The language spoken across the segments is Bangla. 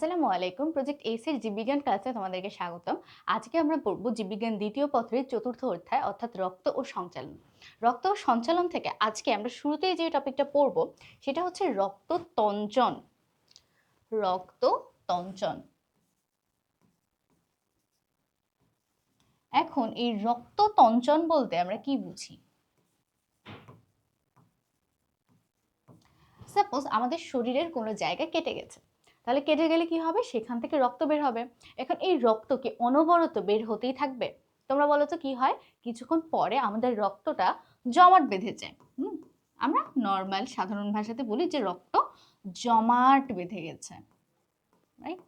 আসসালামু আলাইকুম। প্রজেক্ট এইস এর জীববিজ্ঞান ক্লাসে তোমাদেরকে স্বাগতম। আজকে আমরা পড়ব জীববিজ্ঞান দ্বিতীয় পত্রের চতুর্থ অধ্যায় অর্থাৎ রক্ত ও সঞ্চালন। রক্ত ও সঞ্চালন থেকে আজকে আমরা শুরুতেই যে টপিকটা পড়ব সেটা হচ্ছে রক্ততঞ্চন। রক্ততঞ্চন। এখন এই রক্ততঞ্চন বলতে আমরা কি বুঝি? সাপোজ আমাদের শরীরের কোনো জায়গা কেটে গেছে, তাহলে কেটে গেলে কি হবে? সেখান থেকে রক্ত বের হবে। এখন এই রক্ত কি অনবরত বের হতেই থাকবে? তোমরা বলো তো কি হয়? কিছুক্ষণ পরে আমাদের রক্তটা জমাট বেঁধে যায়। আমরা নর্মাল সাধারণ ভাষাতে বলি যে রক্ত জমাট বেঁধে গেছে, রাইট?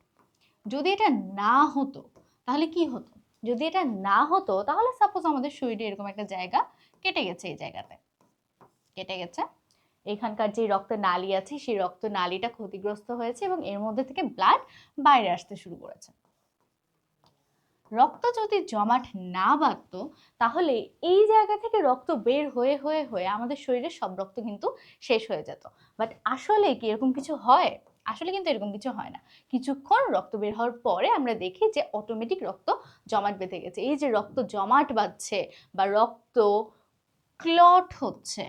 যদি এটা না হতো তাহলে কি হতো? যদি এটা না হতো তাহলে সাপোজ আমাদের শরীরে এরকম একটা জায়গা কেটে গেছে, এই জায়গাতে কেটে গেছে, এখানকার যে রক্ত নালী আছে সেই রক্ত নালীটা ক্ষতিগ্রস্ত হয়েছে এবং এর মধ্যে থেকে ব্লাড বাইরে আসতে শুরু করেছে। রক্ত যদি জমাট না বাঁধতো তাহলে এই জায়গা থেকে রক্ত বের হয়ে হয়ে হয়ে আমাদের শরীরের সব রক্ত কিন্তু শেষ হয়ে যেত। বাট আসলে কি এরকম কিছু হয়? আসলে কিন্তু এরকম কিছু হয় না। কিছুক্ষণ রক্ত বের হওয়ার পরে আমরা দেখি যে অটোমেটিক রক্ত জমাট বেঁধে গেছে। এই যে রক্ত জমাট বাঁধছে বা রক্ত ক্লট হচ্ছে,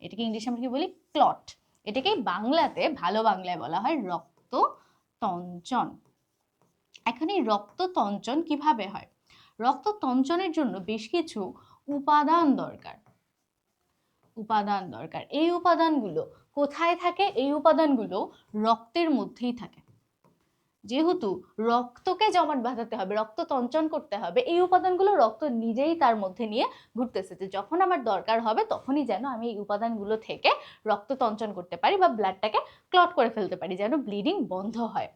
এটাকে ইংলিশে আমরা কি বলি? ক্লট। এটাকে বাংলাতে, ভালো বাংলায় বলা হয় রক্ততঞ্চন। এখন এই রক্ততঞ্চন কিভাবে হয়? রক্ততঞ্চনের জন্য বেশ কিছু উপাদান দরকার। এই উপাদানগুলো কোথায় থাকে? এই উপাদানগুলো রক্তের মধ্যেই থাকে। যেহেতু রক্তকে জমাট বাঁধাতে হবে, রক্ত তঞ্চন করতে হবে, এই উপাদানগুলো রক্ত নিজেই তার মধ্যে নিয়ে ঘুরতেছে যে যখন আমার দরকার হবে তখনই যেন আমি এই উপাদানগুলো থেকে রক্ত তঞ্চন করতে পারি বা ব্লাডটাকে ক্লট করে ফেলতে পারি, যেন ব্লিডিং বন্ধ হয়।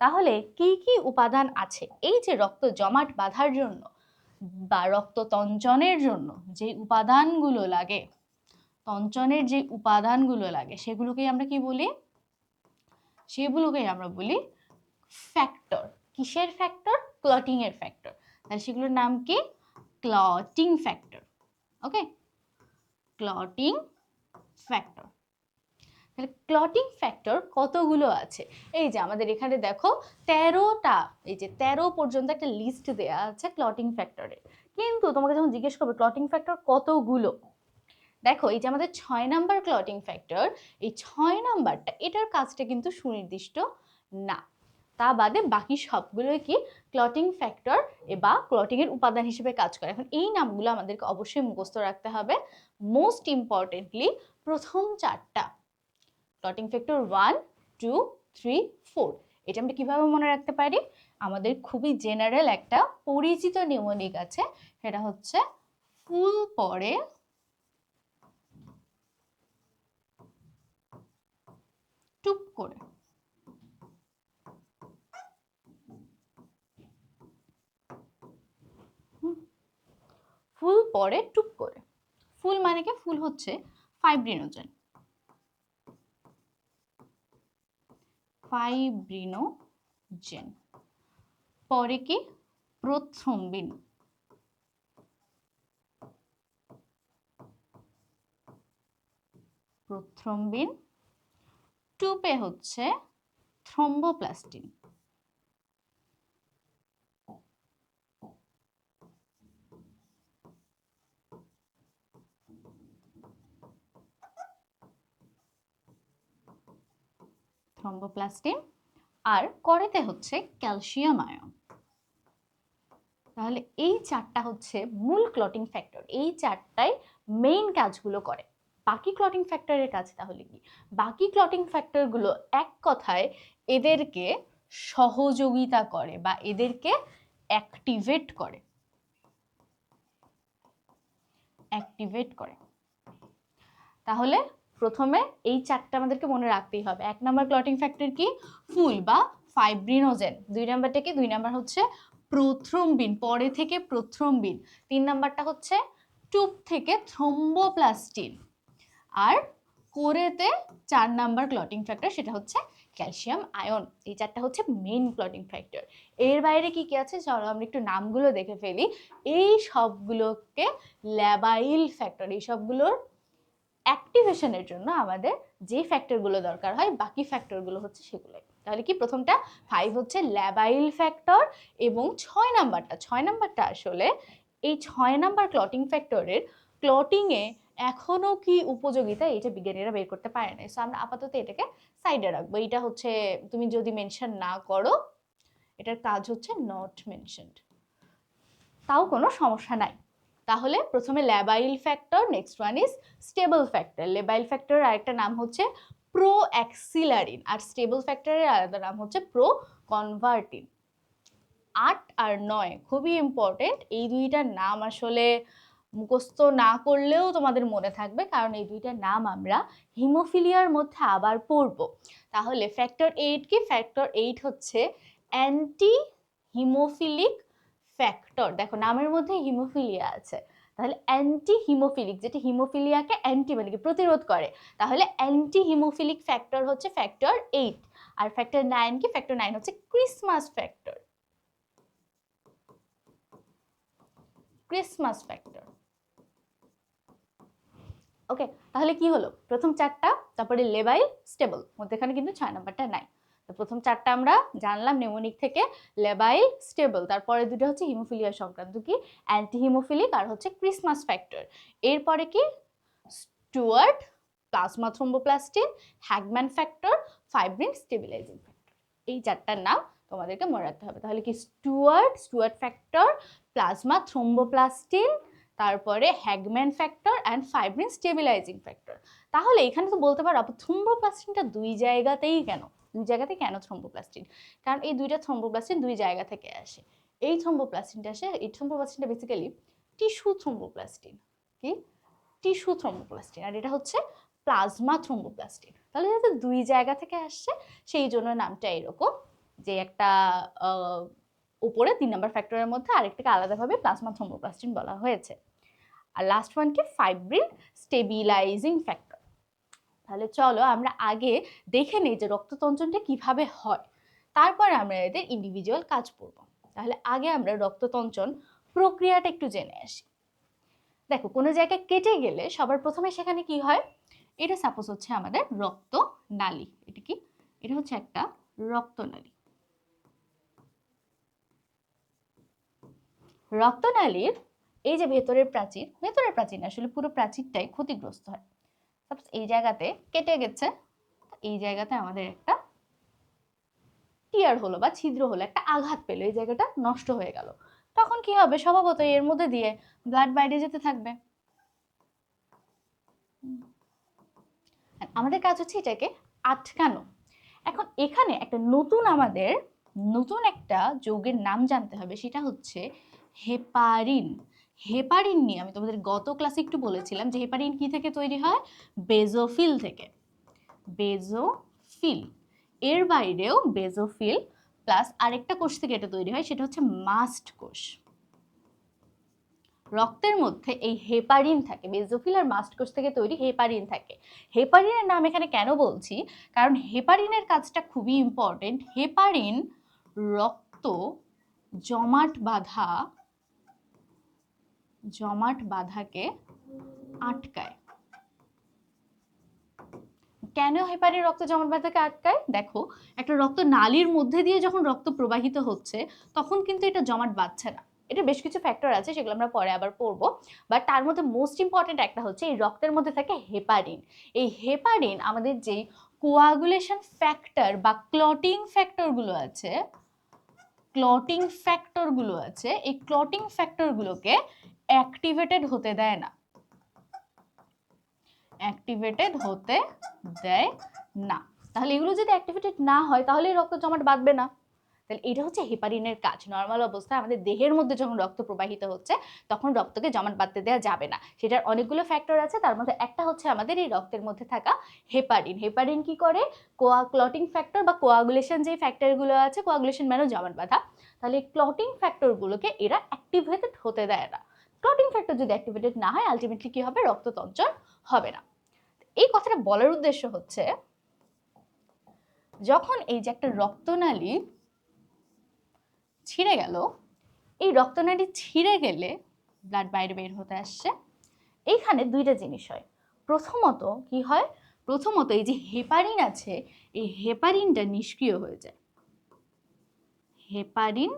তাহলে কি কি উপাদান আছে এই যে রক্ত জমাট বাঁধার জন্য বা রক্ত তঞ্চনের জন্য যে উপাদানগুলো লাগে, তঞ্চনের যে উপাদানগুলো লাগে সেগুলোকেই আমরা কি বলি? সেগুলোকেই আমরা বলি ফ্যাক্টর। কিসের ফ্যাক্টর? ক্লটিং এর ফ্যাক্টর। তাহলে সেগুলোর নাম কি? Clotting factor. Okay, clotting factor. তাহলে ক্লটিং ফ্যাক্টর কতগুলো আছে? এই যে আমাদের এখানে দেখো 13টা, এই যে 13 পর্যন্ত একটা লিস্ট দেয়া আছে ক্লটিং ফ্যাক্টরের। কিন্তু তোমাকে যখন জিজ্ঞেস করবে ক্লটিং ফ্যাক্টর কতগুলো, দেখো এই যে আমাদের 6 নাম্বার ক্লটিং ফ্যাক্টর, এই 6 নাম্বারটা এটার কাজটা কিন্তু সুনির্দিষ্ট না। তা বাদে বাকি সবগুলোই কি ক্লটিং ফ্যাক্টর বা ক্লটিং এর উপাদান হিসেবে কাজ করে। এখন এই নামগুলো আমাদেরকে অবশ্যই মুখস্থ রাখতে হবে। মোস্ট ইম্পর্টেন্টলি প্রথম 4টা ক্লটিং ফ্যাক্টর 1, 2, 3, 4, এটা আমরা কিভাবে মনে রাখতে পারি? আমাদের খুবই জেনারেল একটা পরিচিত নিউমোনিক আছে, সেটা হচ্ছে ফুল পরে টুপ করে। ফুল পরে টুপ করে। ফুল মানে কি? ফুল হচ্ছে ফাইব্রিনোজেন। ফাইব্রিনোজেন পরে কি? প্রোথ্রম্বিন। প্রোথ্রম্বিন টুপে হচ্ছে থ্রম্বোপ্লাস্টিন। থ্রম্বোপ্লাস্টিন আর করেতে হচ্ছে ক্যালসিয়াম আয়ন। তাহলে এই 4টা হচ্ছে মূল ক্লটিং ফ্যাক্টর। এই 4টাই মেইন কাজগুলো করে। বাকি ক্লটিং ফ্যাক্টরের কাজ তাহলে কি? বাকি ক্লটিং ফ্যাক্টরগুলো এক কথায় এদেরকে সহযোগিতা করে বা এদেরকে অ্যাক্টিভেট করে। তাহলে প্রথমে এই 4টা আমাদেরকে মনে রাখতেই হবে। 1 নাম্বার ক্লটিং ফ্যাক্টর কি? ফুল বা ফাইব্রিনোজেন। 2 নাম্বারটা কি? 2 নাম্বার হচ্ছে প্রোথ্রম্বিন, পরে থেকে প্রোথ্রম্বিন। 3 নাম্বারটা হচ্ছে টুপ থেকে থ্রম্বোপ্লাস্টিন। আর কোরেতে 4 নাম্বার ক্লটিং ফ্যাক্টর, সেটা হচ্ছে ক্যালসিয়াম আয়ন। এই 4টা হচ্ছে মেইন ক্লটিং ফ্যাক্টর। এর বাইরে কি কি আছে চলো আমরা একটু নামগুলো দেখে ফেলি। এই সবগুলোকে ল্যাবাইল ফ্যাক্টর, এই সবগুলোর অ্যাক্টিভেশনের জন্য আমাদের যে ফ্যাক্টরগুলো দরকার হয় বাকি ফ্যাক্টরগুলো হচ্ছে সেগুলোই। তাহলে কি প্রথমটা 5 হচ্ছে ল্যাবাইল ফ্যাক্টর, এবং 6 নাম্বারটা আসলে এই 6 নাম্বার ক্লটিং ফ্যাক্টরের ক্লটিংয়ে এখনো কি উপযোগিতা, এটা বিজ্ঞানীরা বের করতে পারে না। সো আমরা আপাতত এটাকে সাইডে রাখবো। এটা হচ্ছে তুমি যদি মেনশন না করো, এটার কাজ হচ্ছে নট মেনশনড, তাও কোনো সমস্যা নাই। তাহলে প্রথমে labile factor, next one is stable factor. Labile ফ্যাক্টরের আরেকটা নাম হচ্ছে প্রো অ্যাক্সিলারিন, আর স্টেবল ফ্যাক্টরের আলাদা নাম হচ্ছে প্রো কনভার্টিন। 8 আর 9 খুবই ইম্পর্টেন্ট। এই দুইটার নাম আসলে মুখস্থ না করলেও তোমাদের মনে থাকবে, কারণ এই দুইটার নাম আমরা হিমোফিলিয়ার মধ্যে আবার পড়বো। তাহলে ফ্যাক্টর 8 কি? ফ্যাক্টর 8 হচ্ছে অ্যান্টি হিমোফিলিক ফ্যাক্টর। দেখো নামের মধ্যে হিমোফিলিয়া আছে, তাহলে অ্যান্টি হিমোফিলিক, যেটা হিমোফিলিয়াকে অ্যান্টি মানে কি প্রতিরোধ করে, তাহলে অ্যান্টি হিমোফিলিক ফ্যাক্টর হচ্ছে ফ্যাক্টর 8। আর ফ্যাক্টর 9 কি? ফ্যাক্টর 9 হচ্ছে Christmas factor. Christmas factor. Okay, তাহলে কি হলো? প্রথম 4টা, তারপরে লেবাইল, স্টেবল, মধ্যখানে কিন্তু 6 নাম্বারটা নাই। তো প্রথম 4টা আমরা জানলাম নেমোনিক থেকে, লেবাইল, স্টেবল। তারপরে দুটো হচ্ছে হিমোফিলিয়া সংক্রান্ত, কি? অ্যান্টি হিমোফিলিক আর হচ্ছে ক্রিসমাস ফ্যাক্টর। এরপরে কি? Stuart, plasma thromboplastin, Hageman factor, fibrin stabilising factor. এই 4টার নাম তোমাদেরকে মনে রাখতে হবে। তাহলে কি? স্টুয়ার্ট ফ্যাক্টর, প্লাজমা থ্রোম্বোপ্লাস্টিন, তারপরে Hageman factor and fibrin stabilising factor. তাহলে এখানে তো বলতে পারো আপু থ্রোম্বোপ্লাস্টিনটা দুই জায়গাতেই কেন? দুই জায়গাতে কেন থ্রোম্বোপ্লাস্টিন? কারণ এই দুইটা থ্রোম্বোপ্লাস্টিন দুই জায়গা থেকে আসে। এই থ্রোম্বোপ্লাস্টিনটা বেসিক্যালি টিস্যু থ্রোম্বোপ্লাস্টিন। কি? Tissue thromboplastin. আর এটা হচ্ছে প্লাজমা থ্রোম্বোপ্লাস্টিন। তাহলে যেহেতু দুই জায়গা থেকে আসছে, সেই জন্য নামটা এরকম, যে একটা উপরে 3 নাম্বার ফ্যাক্টরের মধ্যে আরেকটাকে আলাদাভাবে প্লাজমা থ্রোম্বোপ্লাস্টিন বলা হয়েছে। আর লাস্ট ওয়ান কি? Fibrin stabilising factor. তাহলে চলো আমরা আগে দেখে নেই যে রক্ততঞ্চনটা কিভাবে হয়, তারপর আমরা এদের ইন্ডিভিজুয়াল কাজ করব। তাহলে আগে আমরা রক্ততঞ্চন প্রক্রিয়াটা একটু জেনে আসি। দেখো কোনো জায়গায় কেটে গেলে সবার প্রথমে সেখানে কি হয়? এটা সাপোজ হচ্ছে আমাদের রক্তনালী। এটা কি? এটা হচ্ছে একটা রক্তনালী। রক্তনালীর এই যে ভেতরের প্রাচীর আসলে পুরো প্রাচীরটাই ক্ষতিগ্রস্ত হয়। সাপোজ এই জায়গাতে কেটে গেছে, এই জায়গাতে আমাদের একটা টিয়ার হলো বা ছিদ্র হলো, একটা আঘাত পেলো, এই জায়গাটা নষ্ট হয়ে গেল। তখন কি হবে? স্বভাবত এর মধ্যে দিয়ে ব্লাড বাইরে যেতে থাকবে। আমাদের কাজ হচ্ছে এটাকে আটকানো। এখন এখানে একটা নতুন একটা যৌগের নাম জানতে হবে, সেটা হচ্ছে হেপারিন। হেপারিন নিয়ে আমি তোমাদের গত ক্লাসে একটু বলেছিলাম যে হেপারিন কি থেকে তৈরি হয়? বেজোফিল থেকে। বেজোফিল, এর বাইরেও বেজোফিল প্লাস আরেকটা কোষ থেকে এটা তৈরি হয়, সেটা হচ্ছে মাস্ট কোষ। রক্তের মধ্যে এই হেপারিন থাকে, বেজোফিল আর মাস্ট কোষ থেকে তৈরি হেপারিন থাকে। হেপারিনের নাম এখানে কেন বলছি? কারণ হেপারিনের কাজটা খুবই ইম্পর্টেন্ট। হেপারিন রক্ত জমাট বাঁধাকে আটকায়। কেন হেপারিন রক্ত জমাট বাঁধাকে আটকায়? দেখো একটা রক্ত নালীর মধ্যে দিয়ে যখন রক্ত প্রবাহিত হচ্ছে, তখন কিন্তু এটা জমাট বাঁধছে না। এটা বেশ কিছু ফ্যাক্টর আছে, সেগুলো আমরা পরে আবার পড়বো। বাট তার মধ্যে মোস্ট ইম্পর্টেন্ট একটা হচ্ছে এই রক্তের মধ্যে থাকে হেপারিন। এই হেপারিন আমাদের যেই কোয়াগুলেশন ফ্যাক্টর বা ক্লটিং ফ্যাক্টরগুলো আছে, এই ক্লটিং ফ্যাক্টরগুলোকে অ্যাক্টিভেটেড হতে দেয় না। তাহলে এগুলো যদি অ্যাক্টিভেটেড না হয়, তাহলে রক্ত জমাট বাঁধবে না। তাহলে এটা হচ্ছে হেপারিনের কাজ। নর্মাল অবস্থায় আমাদের দেহের মধ্যে যখন রক্ত প্রবাহিত হচ্ছে, তখন রক্তকে জমাট বাঁধতে দেওয়া যাবে না। সেটার অনেকগুলো ফ্যাক্টর আছে, তার মধ্যে একটা হচ্ছে আমাদের এই রক্তের মধ্যে থাকা হেপারিন। হেপারিন কি করে? ক্লটিং ফ্যাক্টর বা কোয়াগুলেশন যে ফ্যাক্টরগুলো আছে, কোয়াগুলেশন মানে জমাট বাঁধা, তাহলে ক্লটিং ফ্যাক্টরগুলোকে এরা অ্যাক্টিভেটেড হতে দেয় না। ক্লটিং ফ্যাক্টর যদি অ্যাক্টিভেটেড না হয়, আলটিমেটলি কি হবে? রক্ততঞ্চন হবে না। এই কথাটা বলার উদ্দেশ্য হচ্ছে, যখন এই যে একটা রক্তনালী ছিঁড়ে গেল, এই রক্তনালী ছিঁড়ে গেলে ব্লাড বাইরে বের হতে আসছে। এইখানে দুইটা জিনিস হয়। প্রথমত কি হয়? প্রথমত এই যে হেপারিন আছে, এই হেপারিনটা নিষ্ক্রিয় হয়ে যায়, হেপারিন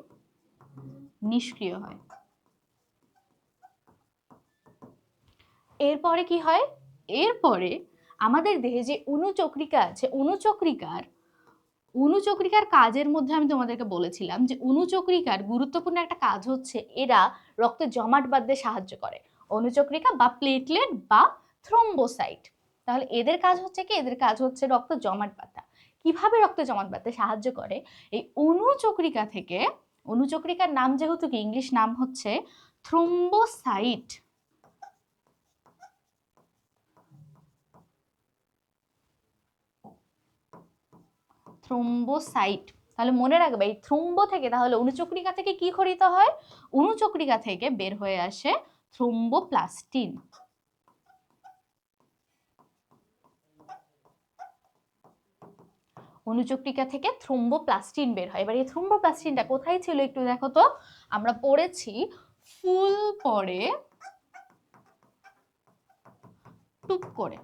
নিষ্ক্রিয় হয়। এরপরে কি হয়, এরপরে আমাদের দেহে যে অণুচক্রিকা আছে, অণুচক্রিকার কাজের মধ্যে আমি তোমাদেরকে বলেছিলাম যে অণুচক্রিকার গুরুত্বপূর্ণ একটা কাজ হচ্ছে এরা রক্ত জমাট বাঁধতে সাহায্য করে, অণুচক্রিকা বা প্লেটলেট বা থ্রোম্বোসাইট। তাহলে এদের কাজ হচ্ছে কি, এদের কাজ হচ্ছে রক্ত জমাট বাঁধা। কিভাবে রক্ত জমাট বাঁধতে সাহায্য করে, এই অণুচক্রিকা থেকে, অণুচক্রিকার নাম যেহেতু কি ইংলিশ নাম হচ্ছে থ্রোম্বোসাইট, থ্রোম্বোসাইট। তাহলে মনে রাখবে এই থ্রোম্বো থেকে, তাহলে অণুচক্রিকা থেকে কি খরিত হয়, অণুচক্রিকা থেকে বের হয়ে আসে থ্রোম্বোপ্লাস্টিন। অণুচক্রিকা থেকে থ্রোম্বোপ্লাস্টিন বের হয়। এবার এই থ্রোম্বোপ্লাস্টিনটা কোথায় ছিল একটু দেখো তো, আমরা পড়েছি ফুল পরে টুপ করে।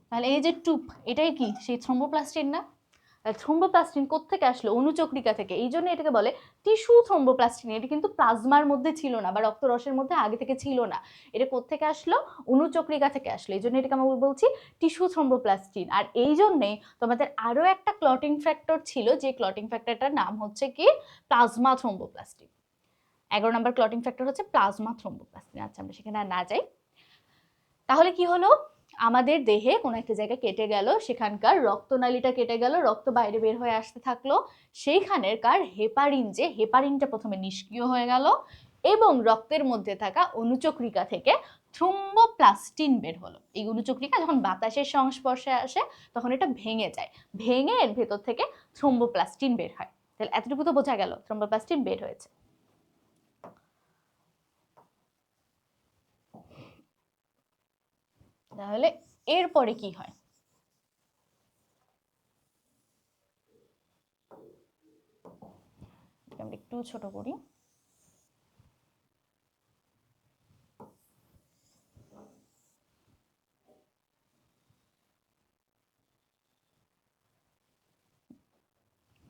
তাহলে এই যে টুপ, এটাই কি সেই থ্রোম্বোপ্লাস্টিন না? থ্রোম্বোপ্লাস্টিন কোত্থেকে আসলো, অণুচক্রিকা থেকে। এই জন্য এটাকে বলে টিস্যু থ্রোম্বোপ্লাস্টিন। এটা কিন্তু প্লাজমার মধ্যে ছিল না বা রক্তরসের মধ্যে আগে থেকে ছিল না, এটা কোত্থেকে আসলো, অণুচক্রিকা থেকে আসলো। এই জন্য এটাকে আমরা বলছি টিস্যু থ্রোম্বোপ্লাস্টিন। আর এই জন্যেই তোমাদের আরো একটা ক্লটিং ফ্যাক্টর ছিল, যে ক্লটিং ফ্যাক্টরটার নাম হচ্ছে কি প্লাজমা থ্রোম্বোপ্লাস্টিন। 11 নম্বর ক্লটিং ফ্যাক্টর হচ্ছে প্লাজমা থ্রোম্বোপ্লাস্টিন। আচ্ছা, আমরা সেখানে আর না যাই। তাহলে কি হলো, আমাদের দেহে কোনো একটা জায়গায় কেটে গেল, সেখানকার রক্তনালীটা কেটে গেল, রক্ত বাইরে বের হয়ে আসতে থাকলো, সেইখানেরকার হেপারিন, যে হেপারিনটা প্রথমে নিষ্ক্রিয় হয়ে গেল এবং রক্তের মধ্যে থাকা অণুচক্রিকা থেকে থ্রোম্বোপ্লাস্টিন বের হলো। এই অণুচক্রিকা যখন বাতাসের সংস্পর্শে আসে তখন এটা ভেঙে যায়, ভেঙে এর ভেতর থেকে থ্রোম্বোপ্লাস্টিন বের হয়। তাহলে এতটুকু তো বোঝা গেল, থ্রোম্বোপ্লাস্টিন বের হয়েছে। তাহলে এরপরে কি হয়, আমরা একটু ছোট করি।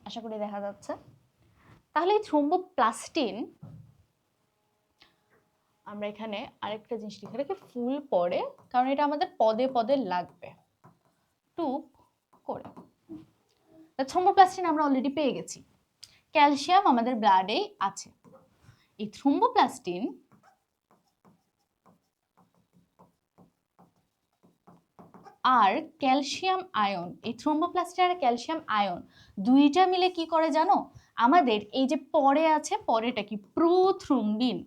আশা করি দেখা যাচ্ছে। তাহলে এই থ্রোম্বোপ্লাস্টিন, আমরা এখানে আরেকটা জিনিস লিখে রাখি ফুল পরে, কারণ এটা আমাদের পদে পদে লাগবে, টুপ করে। থ্রোম্বোপ্লাস্টিন আমরা অলরেডি পেয়ে গেছি, ক্যালসিয়াম আমাদের ব্লাডে আছে। এই থ্রোম্বোপ্লাস্টিন আর ক্যালসিয়াম আয়ন, এই থ্রোম্বোপ্লাস্টিন আর ক্যালসিয়াম আয়ন দুইটা মিলে কি করে জানো, আমাদের এই যে পরে আছে, পরেটা কি প্রোথ্রম্বিন।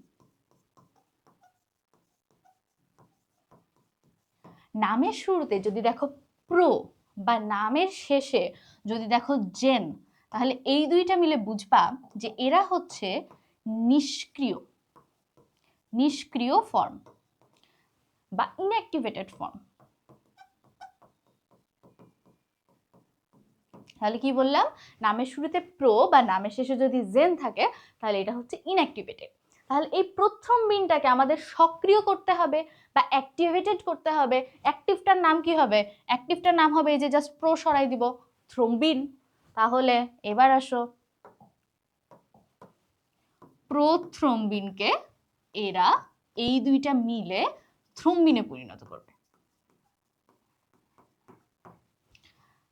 নামের শুরুতে যদি দেখো প্রো বা নামের শেষে যদি দেখো জেন, তাহলে এই দুইটা মিলে বুঝবা যে এরা হচ্ছে নিষ্ক্রিয়, নিষ্ক্রিয় ফর্ম বা ইনঅ্যাক্টিভেটেড ফর্ম। তাহলে কি বললাম, নামের শুরুতে প্রো বা নামের শেষে যদি জেন থাকে তাহলে এটা হচ্ছে ইনঅ্যাক্টিভেটেড। তাহলে এই প্রোথ্রম্বিনটাকে আমাদের সক্রিয় করতে হবে বা অ্যাক্টিভেটেড করতে হবে। অ্যাক্টিভটার নাম কি হবে, অ্যাক্টিভটার নাম হবে এই যে জাস্ট প্রো সরাই দিব, থ্রম্বিন। তাহলে এবার আসো, প্রোথ্রম্বিনকে এরা এই দুইটা মিলে থ্রম্বিনে পরিণত করবে।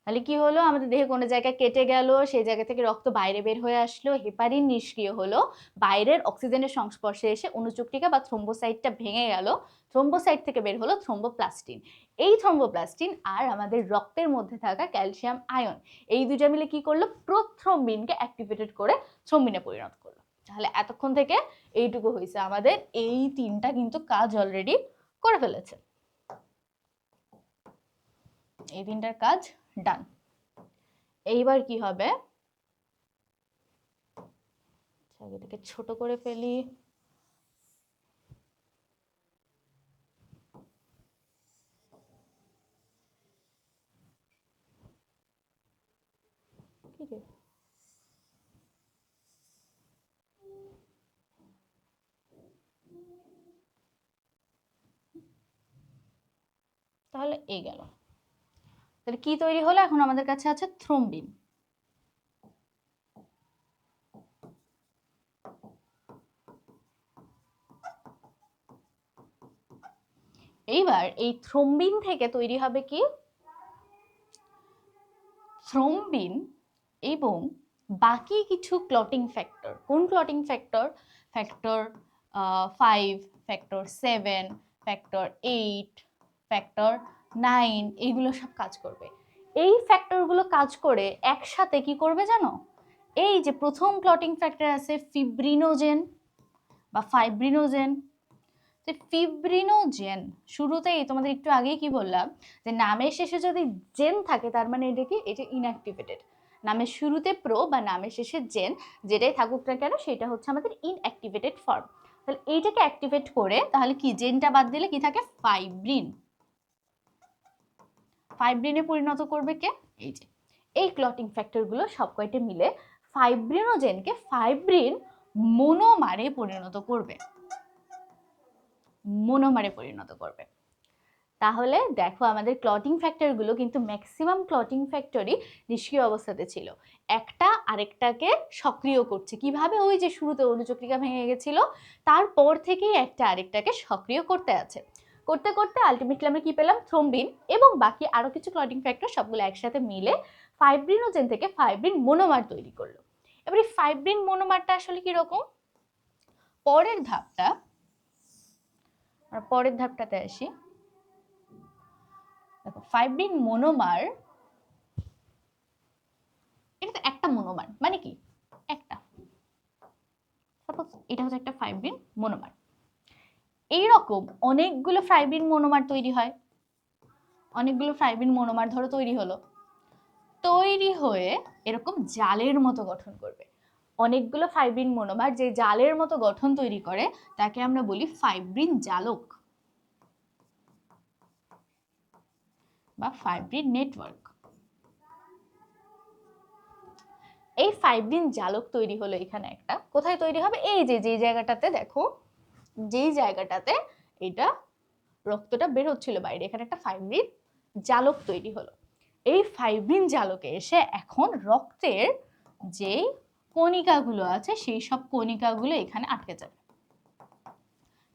তাহলে কি হলো, আমাদের দেহে কোনো জায়গায় কেটে গেল, সেই জায়গা থেকে রক্ত বাইরে বের হয়ে আসলো, হেপারিন নিষ্ক্রিয় হলো, বাইরের অক্সিজেনের সংস্পর্শে এসে অণুচক্রিকা বা থ্রোম্বোসাইটটা ভেঙে গেল, থ্রোম্বোসাইট থেকে বের হলো থ্রোম্বোপ্লাস্টিন। এই থ্রোম্বোপ্লাস্টিন আর আমাদের রক্তের মধ্যে থাকা ক্যালসিয়াম আয়ন, এই দুইটা মিলে কি করলো, প্রোথ্রম্বিনকে অ্যাক্টিভেটেড করে থ্রম্বিনে পরিণত করলো। তাহলে এতক্ষণ থেকে এইটুকু হয়েছে, আমাদের এই তিনটা কিন্তু কাজ অলরেডি করে ফেলেছে, এই তিনটার কাজ ডান। এইবার কি হবে, এটাকে ছোট করে ফেলি। তাহলে এই গেল। তাহলে কি তৈরি হলো? এখন আমাদের কাছে আছে থ্রোম্বিন। এইবার এই থ্রোম্বিন থেকে তৈরি হবে কি? থ্রোম্বিন এবং বাকি কিছু ক্লটিং ফ্যাক্টর। কোন clotting factor? Factor 5, factor 7, factor 8, factor 9, এইগুলো সব কাজ করবে। এই ফ্যাক্টরগুলো কাজ করে একসাথে কি করবে জানো? এই যে প্রথম ক্লটিং ফ্যাক্টর আছে ফিব্রিনোজেন বা ফাইব্রিনোজেন, ফিব্রিনোজেন শুরুতেই তোমাদের একটু আগেই কি বললাম যে নামের শেষে যদি জেন থাকে তার মানে এটা কি? এটা ইনঅ্যাক্টিভেটেড। নামের শুরুতে প্রো বা নামের শেষে জেন যেটাই থাকুক না কেন সেটা হচ্ছে আমাদের ইনঅ্যাক্টিভেটেড ফর্ম। তাহলে এইটাকে অ্যাক্টিভেট করে তাহলে কি জেনটা বাদ দিলে কি থাকে? ফাইব্রিন। ফাইব্রিনে পরিণত করবে কে? এই যে এই ক্লটিং ফ্যাক্টরগুলো সব কয়টা মিলে ফাইব্রিনোজেনকে ফাইব্রিন মোনোমারে পরিণত করবে। মোনোমারে পরিণত করবে। তাহলে দেখো আমাদের ক্লটিং ফ্যাক্টরগুলো কিন্তু ম্যাক্সিমাম ক্লটিং ফ্যাক্টরই নিষ্ক্রিয় অবস্থাতে ছিল, একটা আরেকটাকে সক্রিয় করছে। কিভাবে? ওই যে শুরুতে অনুচক্রিকা ভেঙে গেছিল তারপর থেকেই একটা আরেকটাকে সক্রিয় করতে আছে। করতে করতে আলটিমেটলি আমরা কি পেলাম? থ্রোম্বিন এবং বাকি আরো কিছু ক্লটিং ফ্যাক্টর সবগুলো একসাথে মিলে ফাইব্রিনোজেন থেকে ফাইব্রিন মোনোমার তৈরি করলো। এবার এই ফাইব্রিন মোনোমারটা আসলে কি রকম? পরের ধাপটাতে আসি। দেখো ফাইব্রিন মোনোমার, এটা তো একটা মোনোমার, মানে কি? একটা, সাপোজ এটা হচ্ছে একটা ফাইব্রিন মোনোমার। এইরকম অনেকগুলো ফাইব্রিন মোনোমার তৈরি হয়। অনেকগুলো ফাইব্রিন মোনোমার ধরো তৈরি হলো, তৈরি হয়ে এরকম জালের মতো গঠন করবে। অনেকগুলো ফাইব্রিন মোনোমার যে জালের মতো গঠন তৈরি করে তাকে আমরা বলি ফাইব্রিন জালক বা ফাইব্রিন নেটওয়ার্ক। এই ফাইব্রিন জালক তৈরি হলো এখানে একটা। কোথায় তৈরি হবে? এই যে যে জায়গাটাতে দেখো, যেই জায়গাটাতে এটা রক্তটা বের হচ্ছিল বাইরে, এখানে একটা ফাইব্রিন জালক তৈরি হলো। এই ফাইব্রিন জালকে এসে এখন রক্তের যে কণিকাগুলো আছে সেই সব কণিকাগুলো এখানে আটকে যাবে।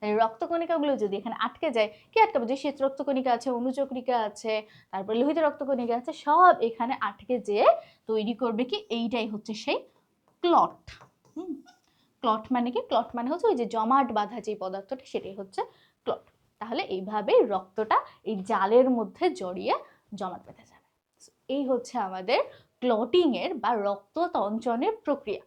রক্ত কণিকাগুলো যদি এখানে আটকে যায়, কি আটকাবে? যে শ্বেত রক্তকণিকা আছে, অনুচক্রিকা আছে, তারপর লোহিত রক্তকণিকা আছে, সব এখানে আটকে যেয়ে তৈরি করবে কি? এইটাই হচ্ছে সেই ক্লট। ক্লট মানে কি? ক্লট মানে হচ্ছে ওই যে জমাট বাঁধা যে পদার্থটা, সেটাই হচ্ছে ক্লট। তাহলে এইভাবে রক্তটা এই জালের মধ্যে জড়িয়ে জমাট বেঁধে যাবে। এই হচ্ছে আমাদের ক্লটিং এর বা রক্ত তঞ্চনের প্রক্রিয়া।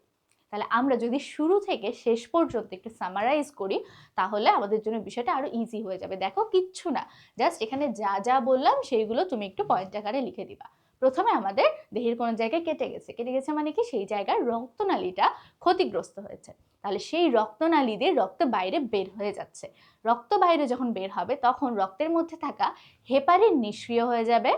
তাহলে আমরা যদি শুরু থেকে শেষ পর্যন্ত একটু সামারাইজ করি তাহলে আমাদের জন্য বিষয়টা আরো ইজি হয়ে যাবে। দেখো কিচ্ছু না, জাস্ট এখানে যা যা বললাম সেইগুলো তুমি একটু পয়েন্ট আকারে লিখে দিবা। প্রথমে আমাদের দেহের কোনো জায়গায় কেটে গেছে মানে কি? সেই জায়গার রক্তনালীটা ক্ষতিগ্রস্ত হয়েছে। তাহলে সেই রক্তনালী দিয়ে রক্ত বাইরে বের হয়ে যাচ্ছে। রক্ত বাইরে যখন বের হবে তখন রক্তের মধ্যে থাকা হেপারিন নিষ্ক্রিয় হয়ে যাবে।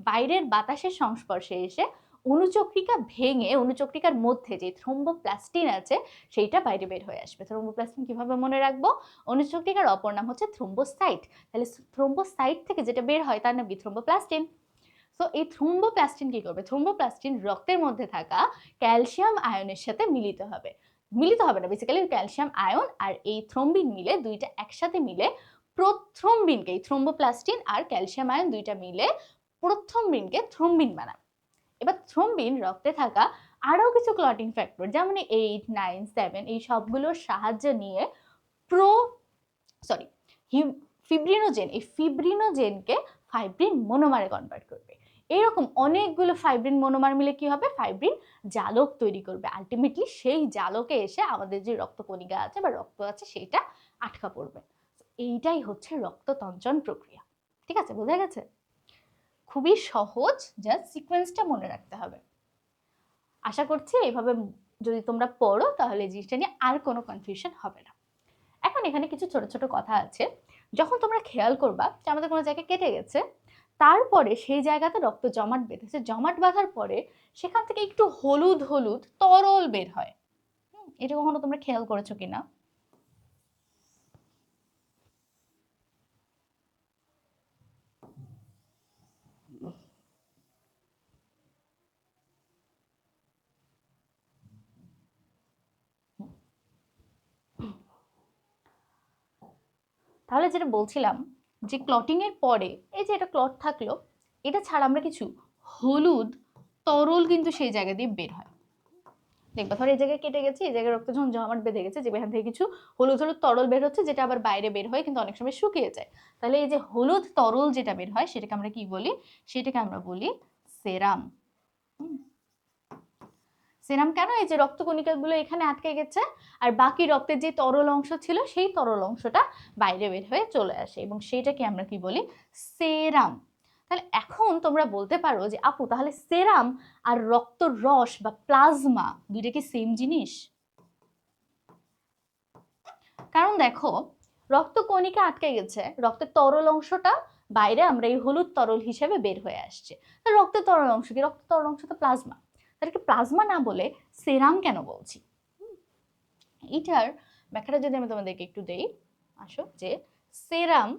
বাইরের বাতাসের সংস্পর্শে এসে অনুচক্রিকা ভেঙে অনুচক্রিকার মধ্যে যে থ্রোম্বোপ্লাস্টিন আছে সেইটা বাইরে বের হয়ে আসবে। থ্রোম্বোপ্লাস্টিন কিভাবে মনে রাখবো? অনুচক্রিকার অপর নাম হচ্ছে থ্রোম্বোসাইট। তাহলে থ্রোম্বোসাইট থেকে যেটা বের হয় তার নাম কি? থ্রোম্বোপ্লাস্টিন। সো এই থ্রোম্বোপ্লাস্টিন কি করবে? থ্রোম্বোপ্লাস্টিন রক্তের মধ্যে থাকা ক্যালসিয়াম আয়নের সাথে মিলিত হবে না, বেসিক্যালি ক্যালসিয়াম আয়ন আর এই থ্রোম্বিন মিলে দুইটা একসাথে মিলে প্রথ্রম্বিনকে, এই থ্রোম্বোপ্লাস্টিন আর ক্যালসিয়াম আয়ন দুইটা মিলে প্রথ্রম্বিনকে থ্রোম্বিন বানাবে। এবার থ্রোম্বিন রক্তে থাকা আরো কিছু ক্লটিং ফ্যাক্টর যেমন 8, 9, 7 এই সবগুলোর সাহায্য নিয়ে ফিব্রিনোজেন, এই ফিব্রিনোজেনকে ফাইব্রিন মোনোমারে কনভার্ট করবে। এরকম অনেকগুলো ফাইব্রিন মোনোমার মিলে কি হবে? ফাইব্রিন জালক তৈরি করবে। আলটিমেটলি সেই জালকে এসে আমাদের যে রক্তকণিকা আছে বা রক্ত আছে সেইটা আটকা পড়বে। এইটাই হচ্ছে রক্ততঞ্চন প্রক্রিয়া। ঠিক আছে, বোঝা গেছে? খুবই সহজ, জাস্ট সিকোয়েন্সটা মনে রাখতে হবে। আশা করছি এইভাবে যদি তোমরা পড়ো তাহলে এই জিনিসটা নিয়ে আর কোনো কনফিউশন হবে না। এখন এখানে কিছু ছোট ছোট কথা আছে। যখন তোমরা খেয়াল করবা যে আমাদের কোনো জায়গায় কেটে গেছে, তারপরে সেই জায়গাতে রক্ত জমাট বেঁধেছে, জমাট বাঁধার পরে সেখান থেকে একটু হলুদ হলুদ তরল বের হয়। এটা কখনো তোমরা খেয়াল করেছো কিনা? তাহলে যেটা বলছিলাম যে ক্লটিং এর পরে এই যে এটা ক্লট থাকলো, এটা ছাড়া আমরা কিছু হলুদ তরল কিন্তু সেই জায়গা দিয়ে বের হয়। দেখবা ধর এই জায়গায় কেটে গেছে, এই জায়গায় রক্ত যখন জমাট বেঁধে গেছে, যে এখান থেকে কিছু হলুদ হলুদ তরল বের হচ্ছে, যেটা আবার বাইরে বের হয় কিন্তু অনেক সময় শুকিয়ে যায়। তাহলে এই যে হলুদ তরল যেটা বের হয় সেটাকে আমরা কি বলি? সেটাকে আমরা বলি সেরাম। সেরাম কেন? এই যে রক্তকণিকাগুলো এখানে আটকে গেছে আর বাকি রক্তের যে তরল অংশ ছিল সেই তরল অংশটা বাইরে বের হয়ে চলে আসে, এবং সেটাকে আমরা কি বলি? সেরাম। তাহলে এখন তোমরা বলতে পারো যে আপু তাহলে সেরাম আর রক্ত রস বা প্লাজমা দুইটা কি সেম জিনিস? কারণ দেখো রক্তকণিকা আটকে গেছে, রক্তের তরল অংশটা বাইরে আমরা এই হলুদ তরল হিসেবে বের হয়ে আসছে। রক্তের তরল অংশ কি? রক্তের তরল অংশ তো প্লাজমা। তাদেরকে প্লাজমা না বলে সেরাম কেন বলছি? এটার ব্যাখ্যাটা যদি আমি তোমাদেরকে একটু দেই, আসো যে সেরাম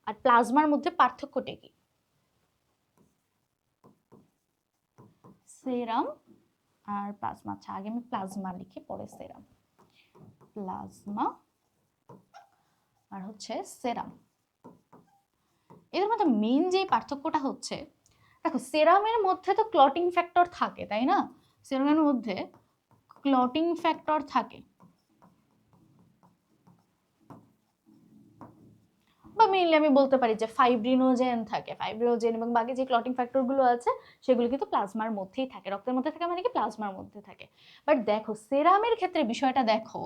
আর প্লাজমার মধ্যে পার্থক্যটা কি? সেরাম আর প্লাজমা, আচ্ছা আগে আমি প্লাজমা লিখি পরে সেরাম। প্লাজমা আর হচ্ছে সেরাম, এদের মধ্যে মেইন যে পার্থক্যটা হচ্ছে, দেখো সেরামের মধ্যে তো ক্লটিং ফ্যাক্টর থাকে, তাই না? সেরামের মধ্যে ক্লটিং ফ্যাক্টর থাকে, বা মেইনলি আমি বলতে পারি যে ফাইব্রিনোজেন থাকে। ফাইব্রিনোজেন এবং বাকি যে ক্লটিং ফ্যাক্টরগুলো আছে সেগুলো কিন্তু প্লাজমার মধ্যেই থাকে। রক্তের মধ্যে থাকে মানে কি প্লাজমার মধ্যে থাকে। বাট দেখো সেরামের ক্ষেত্রে বিষয়টা দেখো,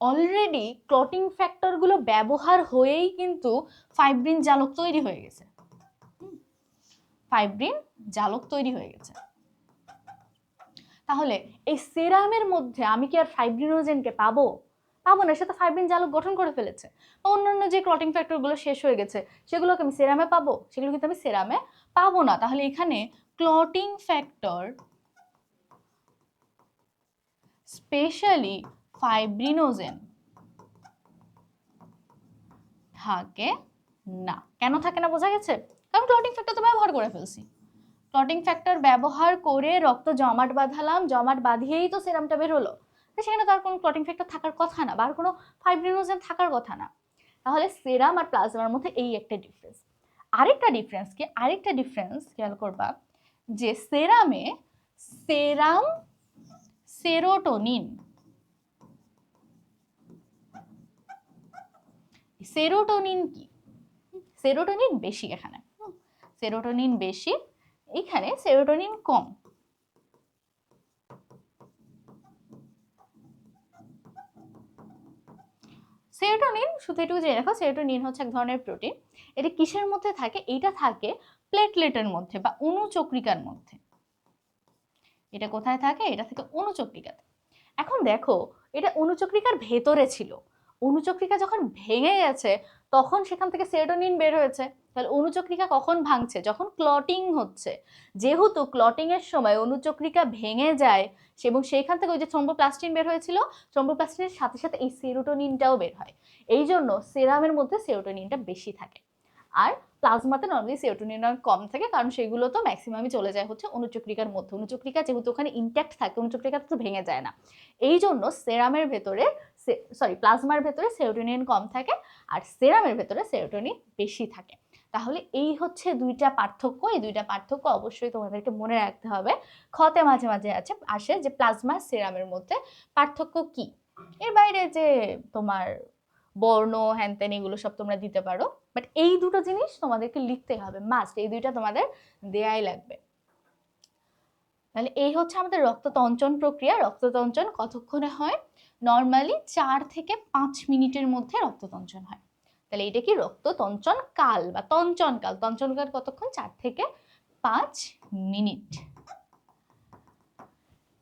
অলরেডি ক্লটিং ফ্যাক্টরগুলো ব্যবহার হয়েই কিন্তু ফাইব্রিন জালক তৈরি হয়ে গেছে। ফাইব্রিন জালক তৈরি হয়ে গেছে। তাহলে এই সেরামের মধ্যে আমি কি আর ফাইব্রিনোজেনকে পাবো? পাবো না, সে তো ফাইব্রিন জালক গঠন করে ফেলেছে। বা অন্যান্য যে ক্লটিং ফ্যাক্টরগুলো শেষ হয়ে গেছে সেগুলোকে আমি সেরামে পাবো? সেগুলো কিন্তু আমি সেরামে পাবো না। তাহলে এখানে ক্লটিং ফ্যাক্টর স্পেশালি ফাইব্রিনোজেন থাকে না। কেন থাকে না বোঝা গেছে? কারণ ক্লটিং ফ্যাক্টর তো ব্যবহার করে ফেলছি। ক্লটিং ফ্যাক্টর ব্যবহার করে রক্ত জমাট বাঁধালাম, জমাট বাঁধিয়েই তো সেরামটা বের হলো। সেখানে তার কোনো ক্লটিং ফ্যাক্টর থাকার কথা না, বা আর কোনো ফাইব্রিনোজেন থাকার কথা না। তাহলে সেরাম আর প্লাজমার মধ্যে এই একটা ডিফারেন্স। আরেকটা ডিফারেন্স কি? আরেকটা ডিফারেন্স খেয়াল করবা যে সেরামে সেরাম সেরোটোনিন, সেরোটোনিন কি? সেরোটোনিন বেশি এখানে, সেরোটোনিন বেশি, এখানে সেরোটোনিন কম। সেরোটোনিন শুধু একটু জেনে রাখো, সেরোটোনিন হচ্ছে এক ধরনের প্রোটিন। এটা কিসের মধ্যে থাকে? এটা থাকে প্লেটলেটের মধ্যে বা অণুচক্রিকার মধ্যে। এটা কোথায় থাকে? এটা থাকে অণুচক্রিকাতে। এখন দেখো এটা অণুচক্রিকার ভেতরে ছিল, অণুচক্রিকা যখন ভেঙে গেছে তখন সেখান থেকে সেরোটোনিন বের হয়েছে। তাহলে অণুচক্রিকা কখন ভাঙছে? যখন ক্লটিং হচ্ছে। যেহেতু ক্লটিং এর সময় অণুচক্রিকা ভেঙে যায় এবং সেইখান থেকে ওই যে থ্রম্বোপ্লাস্টিন বের হয়েছিল, থ্রম্বোপ্লাস্টিনের সাথে সাথে এই সেরোটোনিনটাও বের হয়। এই জন্য সেরামের মধ্যে সেরোটোনিনটা বেশি থাকে। আর প্লাজমাতে নর্মালি সেরোটোনিন কম থাকে, কারণ সেগুলো তো ম্যাক্সিমামই চলে যায় হচ্ছে অণুচক্রিকার মধ্যে। অণুচক্রিকা যেহেতু ওখানে ইনট্যাক্ট থাকে, অণুচক্রিকা তো ভেঙে যায় না, এই জন্য সেরামের ভেতরে প্লাজমার ভেতরে সেরোটোনিন কম থাকে আর সেরামের ভেতরে সেরোটোনিন বেশি থাকে। তাহলে এই হচ্ছে দুইটা পার্থক্য। এই দুইটা পার্থক্য অবশ্যই তোমাদেরকে মনে রাখতে হবে। খতে মাঝে মাঝে আসে যে প্লাজমা সেরামের মধ্যে পার্থক্য কি। এর বাইরে যে তোমার বর্ণ হ্যান ত্যান এগুলো সব তোমরা দিতে পারো, বাট এই দুটো জিনিস তোমাদেরকে লিখতে হবে মাস্ট, এই দুইটা তোমাদের দেয়াই লাগবে। তাহলে এই হচ্ছে আমাদের রক্ততঞ্চন প্রক্রিয়া। রক্ততঞ্চন কতক্ষণে হয়? নর্মালি 4 থেকে 5 মিনিটের মধ্যে রক্ততঞ্চন হয়। তাহলে এটা কি রক্ততঞ্চন কাল বা তঞ্চন কাল? তঞ্চন কাল কতক্ষণ? 4 থেকে 5 মিনিট।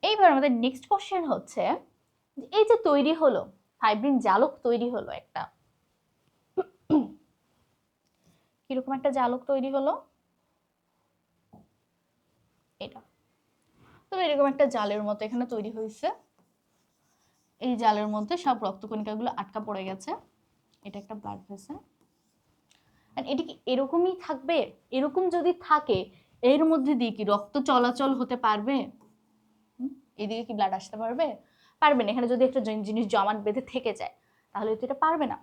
এইবার আমাদের নেক্সট কোশ্চেন হচ্ছে, এই যে তৈরি হলো ফাইব্রিন জালক, তৈরি হলো একটা, কিরকম একটা জালক তৈরি হলো? এটা তো এরকম একটা জালের মতো এখানে তৈরি হয়েছে। এই জালের মধ্যে সব রক্তকণিকাগুলো আটকা পড়ে গেছে। এটা একটা ব্লাড ভেসেল। আর এটা কি এরকমই থাকবে? এরকম যদি থাকে এর মধ্যে দিয়ে কি রক্ত চলাচল হতে পারবে? এদিকে কি ব্লাড আসতে পারবে? পারবে না। এখানে যদি একটা জিনিস জমাট বেঁধে থেকে যায় তাহলে তো এটা পারবে না।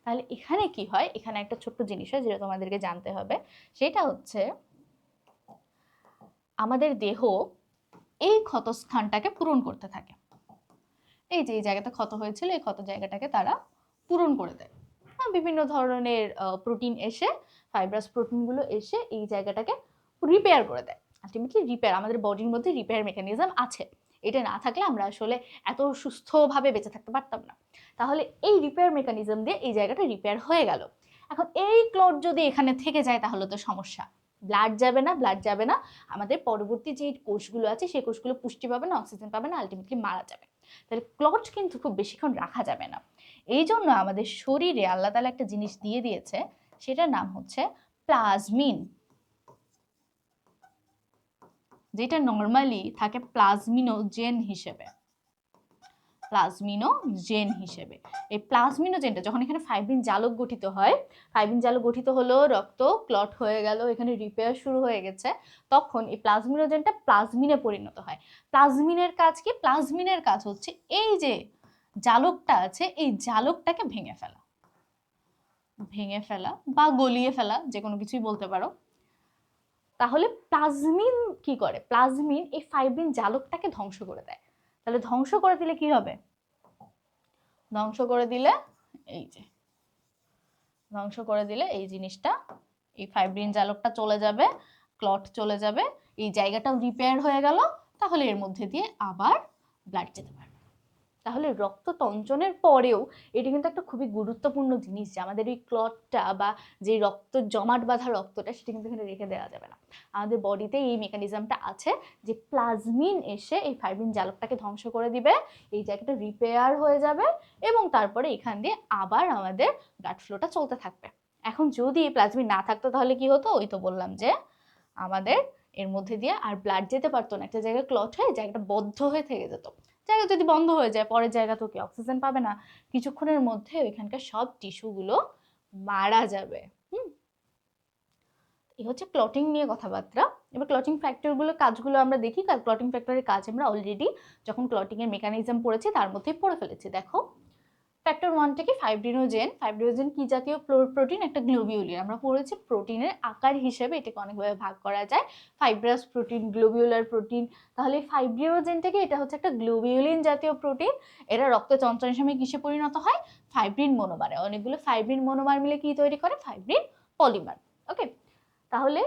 তাহলে এখানে কি হয়, এখানে একটা ছোট্ট জিনিস হয় যেটা তোমাদেরকে জানতে হবে, সেটা হচ্ছে আমাদের দেহ এই ক্ষতস্থানটাকে পূরণ করতে থাকে। এই যে এই জায়গাতে ক্ষত হয়েছিল, এই ক্ষত জায়গাটাকে তারা পূরণ করে দেয়। বিভিন্ন ধরনের প্রোটিন এসে, ফাইব্রাস প্রোটিনগুলো এসে এই জায়গাটাকে রিপেয়ার করে দেয়। আলটিমেটলি রিপেয়ার, আমাদের বডির মধ্যে রিপেয়ার মেকানিজম আছে, এটা না থাকলে আমরা আসলে এত সুস্থভাবে বেঁচে থাকতে পারতাম না। তাহলে এই রিপেয়ার মেকানিজম দিয়ে এই জায়গাটা রিপেয়ার হয়ে গেল। এখন এই ক্লট যদি এখানে থেকে যায় তাহলে তো সমস্যা, ব্লাড যাবে না, ব্লাড যাবে না, আমাদের পরবর্তী যে কোষগুলো আছে সেই কোষগুলো পুষ্টি পাবে না, অক্সিজেন পাবে না, আলটিমেটলি মারা যাবে। তাহলে ক্লট কিন্তু খুব বেশিক্ষণ রাখা যাবে না। এই জন্য আমাদের শরীরে আল্লাহ তাআলা একটা জিনিস দিয়ে দিয়েছে, সেটার নাম হচ্ছে প্লাজমিন, যেটা নর্মালি থাকে প্লাজমিনোজেন হিসেবে। প্লাজমিনোজেন হিসেবে এই প্লাজমিনোজেনটা যখন এখানে ফাইব্রিন জালক গঠিত হয়, ফাইব্রিন জালক গঠিত হলো, রক্ত ক্লট হয়ে গেল, এখানে রিপেয়ার শুরু হয়ে গেছে, তখন এই প্লাজমিনোজেনটা প্লাজমিনে পরিণত হয়। প্লাজমিনের কাজ কি? প্লাজমিনের কাজ হচ্ছে এই যে জালকটা আছে এই জালকটাকে ভেঙে ফেলা, ভেঙে ফেলা বা গলিয়ে ফেলা, যে কোনো কিছুই বলতে পারো। তাহলে প্লাজমিন কি করে? প্লাজমিন এই ফাইব্রিন জালকটাকে ধ্বংস করে দেয়। তাহলে ধ্বংস করে দিলে কি হবে? ধ্বংস করে দিলে এই যে, ধ্বংস করে দিলে এই জিনিসটা, এই ফাইব্রিন জালকটা চলে যাবে, ক্লট চলে যাবে, এই জায়গাটাও রিপেয়ার হয়ে গেল, তাহলে এর মধ্যে দিয়ে আবার ব্লাড যেতে পারবে। তাহলে রক্ত তঞ্চনের পরেও এটি কিন্তু একটা খুবই গুরুত্বপূর্ণ জিনিস, যে আমাদের এই ক্লটটা বা যে রক্ত জমাট বাঁধা রক্তটা সেটা কিন্তু এখানে রেখে দেওয়া যাবে না। আমাদের বডিতে এই মেকানিজমটা আছে যে প্লাজমিন এসে এই ফাইব্রিন জালকটাকে ধ্বংস করে দিবে, এই জায়গাটা রিপেয়ার হয়ে যাবে এবং তারপরে এখান দিয়ে আবার আমাদের ব্লাড ফ্লোটা চলতে থাকবে। এখন যদি এই প্লাজমিন না থাকতো তাহলে কি হতো? ওই তো বললাম যে আমাদের এর মধ্যে দিয়ে আর ব্লাড যেতে পারতো না, একটা জায়গায় ক্লট হয়ে জায়গাটা বদ্ধ হয়ে থেকে যেত। জায়গা যদি বন্ধ হয়ে যায়, পরের জায়গা তো কি অক্সিজেন পাবে না, কিছুক্ষণের মধ্যে ওইখানকার সব টিস্যুগুলো মারা যাবে। এই হচ্ছে ক্লটিং নিয়ে কথাবার্তা। এবার ক্লটিং ফ্যাক্টরগুলোর কাজগুলো আমরা দেখি। ক্লটিং ফ্যাক্টরের কাজ আমরা অলরেডি যখন ক্লটিং এর মেকানিজম পড়েছি তার মধ্যেই পড়ে ফেলেছি। দেখো, ফ্যাক্টর 1টা কি? ফাইব্রিনোজেন। ফাইব্রিনোজেন কি জাতীয় প্রোটিন? একটা গ্লোবিউলিন। আমরা পড়েছি প্রোটিনের আকার হিসেবে এটাকে অনেকভাবে ভাগ করা যায়, ফাইব্রাস প্রোটিন, গ্লোবিউলার প্রোটিন। তাহলে ফাইব্রিনোজেনটাকে, এটা হচ্ছে একটা গ্লোবিউলিন জাতীয় প্রোটিন। এটা রক্ত চঞ্চলের সময় কিসে পরিণত হয়? ফাইব্রিন মনোমারে। অনেকগুলো ফাইব্রিন মনোমার মিলে কি তৈরি করে? Fibrin polymer. ওকে, তাহলে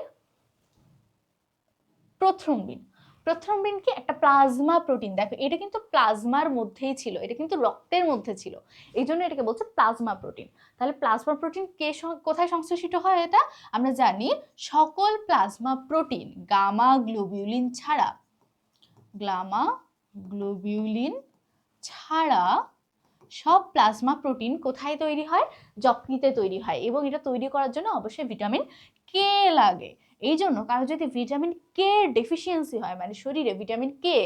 প্রথ্রম্বিন। প্রথ্রম্বিন কি? একটা প্লাজমা প্রোটিন। দেখো, এটা কিন্তু প্লাজমার মধ্যেই ছিল, এটা কিন্তু রক্তের মধ্যে ছিল, এই জন্য এটাকে বলছে প্লাজমা প্রোটিন। তাহলে প্লাজমা প্রোটিন কে কোথায় সংশ্লেষিত হয়? এটা আমরা জানি, সকল প্লাজমা প্রোটিন গামা গ্লোবিউলিন ছাড়া, গামা গ্লোবিউলিন ছাড়া সব প্লাজমা প্রোটিন কোথায় তৈরি হয়? যকৃতে তৈরি হয়, এবং এটা তৈরি করার জন্য অবশ্যই ভিটামিন কে লাগে। এই জন্য কারো যদি ভিটামিন কে ডেফিসিয়েন্সি হয়, মানে শরীরে ভিটামিন কে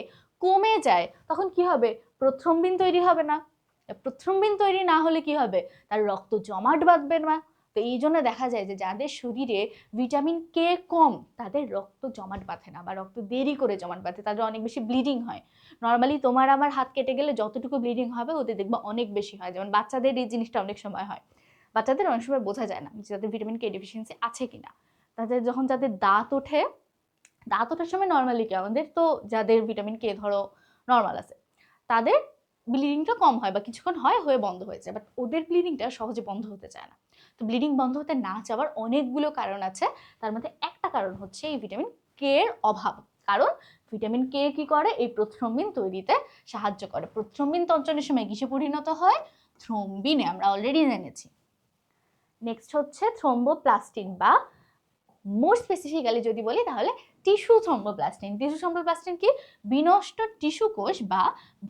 কমে যায়, তখন কি হবে? প্রথ্রম্বিন তৈরি হবে না। প্রথ্রম্বিন তৈরি না হলে কি হবে? তার রক্ত জমাট বাঁধবে না। তো এই জন্য দেখা যায় যে যাদের শরীরে ভিটামিন কে কম তাদের রক্ত জমাট বাঁধে না, বা রক্ত দেরি করে জমাট বাঁধে, তাদের অনেক বেশি ব্লিডিং হয়। নর্মালি তোমার আমার হাত কেটে গেলে যতটুকু ব্লিডিং হবে ওদের দেখবা অনেক বেশি হয়। যেমন বাচ্চাদের এই জিনিসটা অনেক সময় হয়, বাচ্চাদের অনেক সময় বোঝা যায় না যে তাদের ভিটামিন কে ডেফিসিয়েন্সি আছে কিনা। তাদের যখন যাদের দাঁত ওঠে, দাঁত ওঠার সময় নর্মালি কি, আমাদের তো যাদের ভিটামিন কে ধরো নর্মাল আছে তাদের ব্লিডিংটা কম হয় বা কিছুক্ষণ হয়, হয়ে বন্ধ হয়ে যায়, বাট ওদের ব্লিডিংটা সহজে বন্ধ হতে চায় না। তো ব্লিডিং বন্ধ হতে না চাওয়ার অনেকগুলো কারণ আছে, তার মধ্যে একটা কারণ হচ্ছে এই ভিটামিন কে এর অভাব। কারণ ভিটামিন কে কি করে? এই প্রথ্রম্বিন তৈরিতে সাহায্য করে। প্রথ্রম্বিন তঞ্চনের সময় কিসে পরিণত হয়? থ্রম্বিনে, আমরা অলরেডি জেনেছি। নেক্সট হচ্ছে থ্রোম্বোপ্লাস্টিন, বা মোর স্পেসিফিক্যালি যদি বলি তাহলে টিস্যু থ্রোম্বোপ্লাস্টিন। টিস্যু থ্রোম্বোপ্লাস্টিন কি? বিনষ্ট টিস্যু কোষ বা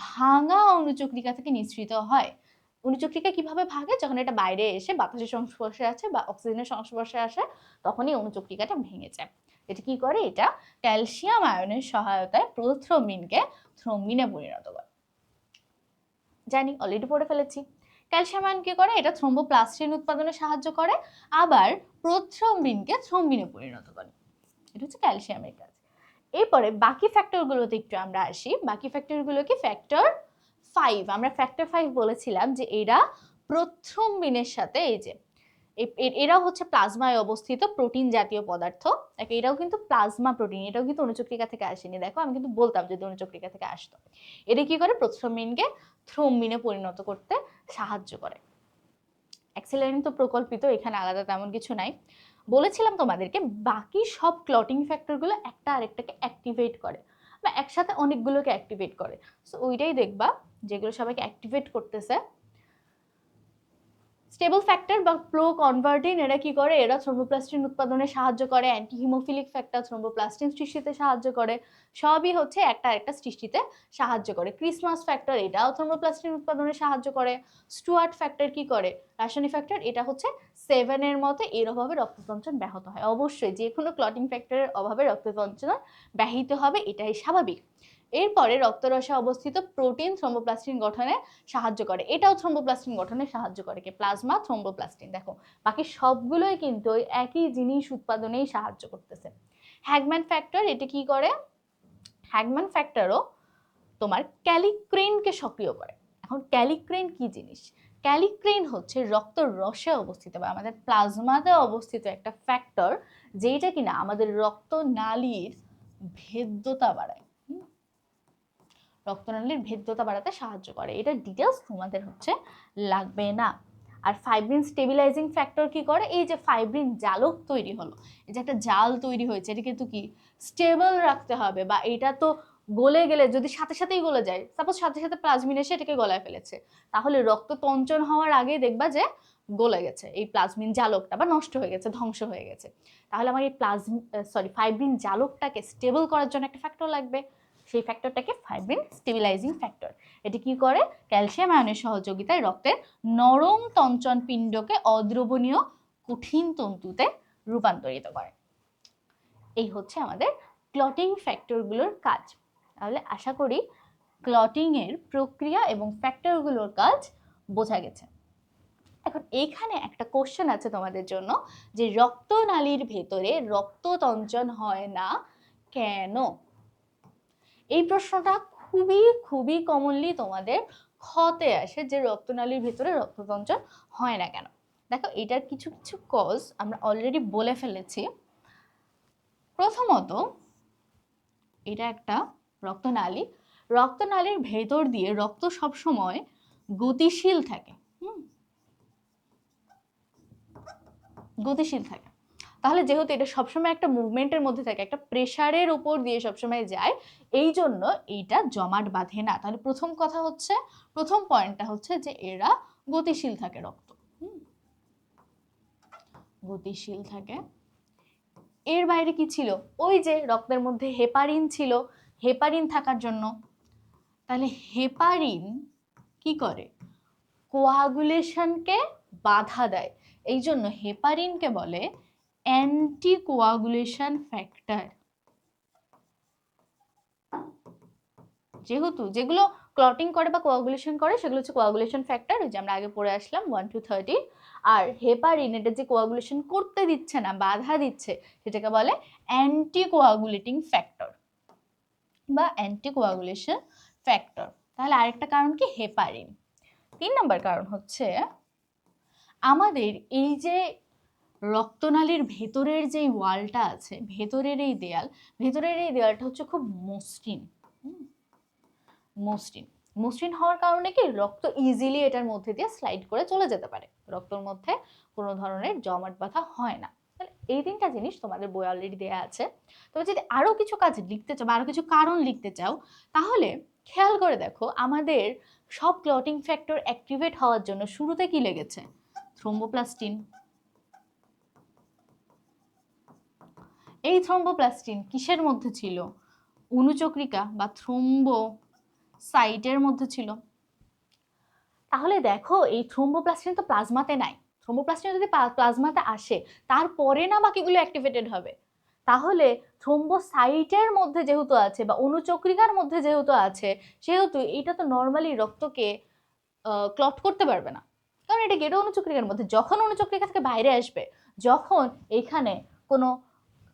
ভাঙা অণুচক্রিকা থেকে নিঃসৃত হয়। অণুচক্রিকা কিভাবে ভাঙে? যখন এটা বাইরে এসে বাতাসের সংস্পর্শে আছে বা অক্সিজেনের সংস্পর্শে আসে, তখনই অণুচক্রিকাটা ভেঙে যায়। এটা কি করে? এটা ক্যালসিয়াম আয়নের সহায়তায় প্রথ্রম্বিনকে থ্রম্বিনে পরিণত করে। জানি, অলরেডি পড়ে ফেলেছি। ক্যালসিয়াম আয়ন কি করে? এটা থ্রোম্বোপ্লাস্টিন উৎপাদনে সাহায্য করে, আবার প্রথ্রম্বিনকে থ্রম্বিনে পরিণত করে। এটা হচ্ছে ক্যালসিয়ামের কাজ। এরপরে বাকি ফ্যাক্টরগুলোতে একটু আমরা আসি। বাকি ফ্যাক্টরগুলো কি? ফ্যাক্টর 5। আমরা ফ্যাক্টর 5 বলেছিলাম যে এরা প্রথ্রম্বিনের সাথে এই যে এরাও হচ্ছে প্লাজমায় অবস্থিত প্রোটিন জাতীয় পদার্থ। দেখো এটাও কিন্তু প্লাজমা প্রোটিন, এটাও কিন্তু অণুচক্রিকা থেকে আসেনি। দেখো আমি কিন্তু বলতাম যদি অণুচক্রিকা থেকে আসতো। এটা কি করে, প্রথ্রম্বিনকে থ্রম্বিনে পরিণত করতে সাহায্য করে। অ্যাক্সিলারিন তো প্রকল্পিত, এখানে আলাদা তেমন কিছু নাই। বলেছিলাম তোমাদেরকে বাকি সব ক্লটিং ফ্যাক্টরগুলো একটা আরেকটাকে অ্যাক্টিভেট করে বা একসাথে অনেকগুলোকে অ্যাক্টিভেট করে। সো ওইটাই দেখবা যেগুলো সবাইকে অ্যাক্টিভেট করতেছে। স্টেবল ফ্যাক্টর বা প্রো কনভার্টিন এরা কি করে, এরা থ্রোম্বোপ্লাস্টিন উৎপাদনে সাহায্য করে, অ্যান্টি হিমোফিলিক ফ্যাক্টর থ্রোম্বোপ্লাস্টিন সৃষ্টিতে সাহায্য করে, সবই হচ্ছে একটা একটা সৃষ্টিতে সাহায্য করে। ক্রিসমাস ফ্যাক্টর এটাও থ্রোম্বোপ্লাস্টিন উৎপাদনে সাহায্য করে। স্টুয়ার্ট ফ্যাক্টর কি করে, রাসায়নিক ফ্যাক্টর, এটা হচ্ছে 7 এর মতে এর অভাবে রক্তসঞ্চালন ব্যাহত হয়। অবশ্যই যে কোনো ক্লটিং ফ্যাক্টরের অভাবে রক্তসঞ্চালন ব্যাহত হবে, এটাই স্বাভাবিক। এরপরে রক্তরসে অবস্থিত প্রোটিন থ্রোম্বোপ্লাস্টিন গঠনে সাহায্য করে, এটাও থ্রোম্বোপ্লাস্টিন গঠনে সাহায্য করে কে, প্লাজমা থ্রোম্বোপ্লাস্টিন। দেখো বাকি সবগুলোই কিন্তু ওই একই জিনিস উৎপাদনেই সাহায্য করতেছে। হ্যাগম্যান ফ্যাক্টর এটা কি করে, হ্যাগম্যান ফ্যাক্টরও তোমার ক্যালিক্রিনকে সক্রিয় করে। এখন ক্যালিক্রিন কি জিনিস, ক্যালিক্রিন হচ্ছে রক্ত রসে অবস্থিত বা আমাদের প্লাজমাতে অবস্থিত একটা ফ্যাক্টর, যেটা কিনা আমাদের রক্তনালীর ভেদ্যতা বাড়ায়, রক্তনালীর ভেদ্যতা বাড়াতে সাহায্য করে। এটা ডিটেলস তোমাদের হচ্ছে লাগবে না। আর ফাইব্রিন স্টেবিলাইজিং ফ্যাক্টর কি করে, এই যে ফাইব্রিন জালক তৈরি হলো, এই যে একটা জাল তৈরি হয়েছে, এটা কিন্তু কি স্টেবল রাখতে হবে, বা এটা তো গলে গেলে যদি সাথে সাথেই গলে যায়, সাপোজ সাথে সাথে প্লাজমিন এসে এটাকে গলায় ফেলেছে, তাহলে রক্ত তঞ্চন হওয়ার আগে দেখবা যে গলে গেছে এই প্লাজমিন জালকটা, বা নষ্ট হয়ে গেছে, ধ্বংস হয়ে গেছে। তাহলে আমার এই ফাইব্রিন জালকটাকে স্টেবল করার জন্য একটা ফ্যাক্টর লাগবে, সেই ফ্যাক্টরটাকে ফাইব্রিন স্টেবিলাইজিং ফ্যাক্টর। এটি কি করে, ক্যালসিয়াম আয়নের সহযোগিতায় রক্তের নরম তঞ্চন পিণ্ডকে অদ্রবণীয় কঠিন তন্তুতে রূপান্তরিত করে। এই হচ্ছে আমাদের ক্লটিং ফ্যাক্টরগুলোর কাজ। তাহলে আশা করি ক্লটিং এর প্রক্রিয়া এবং ফ্যাক্টরগুলোর কাজ বোঝা গেছে। এখন এইখানে একটা কোশ্চেন আছে তোমাদের জন্য, যে রক্তনালীর ভেতরে রক্ত তঞ্চন হয় না কেন? এই প্রশ্নটা খুবই খুবই কমনলি তোমাদের খতে আসে, যে রক্তনালীর ভিতরে রক্ততঞ্চন হয় না কেন। দেখো এটার কিছু কিছু কজ আমরা অলরেডি বলে ফেলেছি। প্রথমত এটা একটা রক্তনালী, রক্তনালীর ভেতর দিয়ে রক্ত সবসময় গতিশীল থাকে, গতিশীল থাকে। তাহলে যেহেতু এটা সবসময় একটা মুভমেন্টের মধ্যে থাকে, একটা প্রেসারের উপর দিয়ে সবসময় যায়, এই জন্য এইটা জমাট বাঁধে না। তাহলে প্রথম কথা হচ্ছে, প্রথম পয়েন্টটা হচ্ছে যে এরা গতিশীল থাকে, রক্ত গতিশীল থাকে। এর বাইরে কি ছিল, ওই যে রক্তের মধ্যে হেপারিন ছিল, হেপারিন থাকার জন্য, তাহলে হেপারিন কি করে, কোয়াগুলেশনকে বাধা দেয়, এই জন্য হেপারিনকে বলে অ্যান্টি কোয়াগুলেশন ফ্যাক্টর। যেহেতু যেগুলো ক্লটিং করে বা কোয়াগুলেশন করে সেগুলো হচ্ছে কোয়াগুলেশন ফ্যাক্টর, ওই যে আমরা আগে পড়ে আসলাম 1 to 30। আর হেপারিন এটা যে কোয়াগুলেশন করতে দিচ্ছে না, বাধা দিচ্ছে, সেটাকে বলে অ্যান্টি কোয়াগুলেটিং ফ্যাক্টর বা অ্যান্টি কোয়াগুলেশন ফ্যাক্টর। তাহলে আরেকটা কারণ কি, হেপারিন। 3 নম্বর কারণ হচ্ছে আমাদের এই যে রক্তনালীর ভেতরের যে ওয়ালটা আছে, ভেতরের এই দেয়ালটা হচ্ছে খুব মসৃণ। মসৃণ হওয়ার কারণে কি রক্ত ইজিলি এটার মধ্যে দিয়ে স্লাইড করে চলে যেতে পারে, রক্তের মধ্যে কোনো ধরনের জমাট বাঁধা হয় না। তাহলে এই 3টা জিনিস তোমাদের বই অলরেডি দেয়া আছে। তবে যদি আরো কিছু কাজ লিখতে চাও বা আরো কিছু কারণ লিখতে চাও, তাহলে খেয়াল করে দেখো আমাদের সব ক্লটিং ফ্যাক্টর অ্যাক্টিভেট হওয়ার জন্য শুরুতে কি লেগেছে, থ্রোম্বোপ্লাস্টিন। এই থ্রোম্বোপ্লাস্টিন কিসের মধ্যে ছিল, অণুচক্রিকা বা থ্রোম্বোসাইটের মধ্যে ছিল। তাহলে দেখো এই থ্রোম্বোপ্লাস্টিন তো প্লাজমাতে নাই, থ্রোম্বোপ্লাস্টিন যদি প্লাজমাতে আসে তারপরে না বাকিগুলো অ্যাক্টিভেটেড হবে, তাহলে থ্রোম্বোসাইটের মধ্যে যেহেতু আছে বা অণুচক্রিকার মধ্যে যেহেতু আছে, সেহেতু এটা তো নর্মালি রক্তকে ক্লট করতে পারবে না, কারণ এটা গেটো অণুচক্রিকার মধ্যে। যখন অণুচক্রিকা থেকে বাইরে আসবে, যখন এখানে কোনো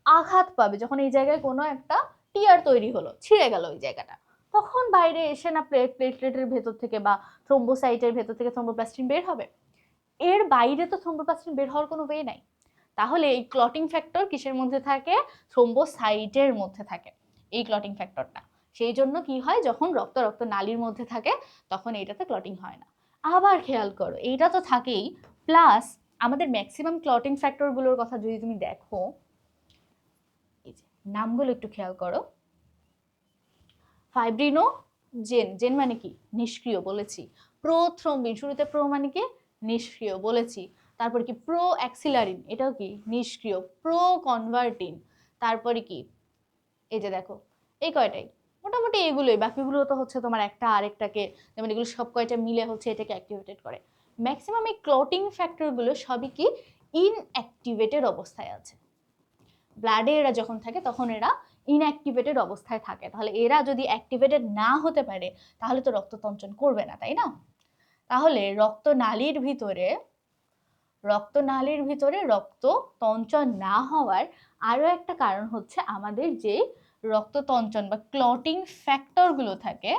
আঘাত পাবে, যখন এই জায়গায় কোনো একটা টিয়ার তৈরি হলো, ছিঁড়ে গেল ওই জায়গাটা, তখন বাইরে এসে না প্লেটলেটের ভেতর থেকে বা থ্রোম্বোসাইটের ভেতর থেকে থ্রোম্বোপ্লাস্টিন বের হবে। এর বাইরে তো থ্রোম্বোপ্লাস্টিন বের হওয়ার কোনো ওয়ে নাই। তাহলে এই ক্লটিং ফ্যাক্টর কিসের মধ্যে থাকে? থ্রোম্বোসাইটের মধ্যে থাকে এই ক্লটিং ফ্যাক্টরটা। সেই জন্য কি হয়, যখন রক্ত নালীর মধ্যে থাকে তখন এটাতে ক্লটিং হয় না। আবার খেয়াল করো, এইটা তো থাকেই, প্লাস আমাদের ম্যাক্সিমাম ক্লটিং ফ্যাক্টরগুলোর কথা যদি তুমি দেখো, এই যে নামগুলো একটু খেয়াল করো। ফাইব্রিনোজেন, জেন মানে কি? নিষ্ক্রিয় বলেছি। প্রোথ্রম্বিন, শুরুতে প্রো মানে কি? নিষ্ক্রিয় বলেছি। তারপরে কি? প্রো অ্যাক্সিলারিন, এটাও কি? নিষ্ক্রিয়। প্রো কনভার্টিন, তারপরে কি? এই যে দেখো, এই কয়টাই মোটামুটি এগুলোই, বাকিগুলো তো হচ্ছে তোমার একটা আরেকটাকে, যেমন এগুলো সব কয়টা মিলে হচ্ছে এটাকে অ্যাক্টিভেটেড করে। ম্যাক্সিমাম এই ক্লটিং ফ্যাক্টরগুলো সবই কি? ইনঅ্যাক্টিভেটেড অবস্থায় আছে। ব্লাডে এরা যখন থাকে তখন এরা ইনঅ্যাক্টিভেটেড অবস্থায় থাকে। তাহলে এরা যদি অ্যাক্টিভেটেড না হতে পারে তাহলে তো রক্ত তঞ্চন করবে না, তাই না? তাহলে রক্তনালীর ভিতরে রক্ত তঞ্চন না হওয়ার আরো একটা কারণ হচ্ছে আমাদের যে রক্ত তঞ্চন বা ক্লটিং ফ্যাক্টরগুলো থাকে,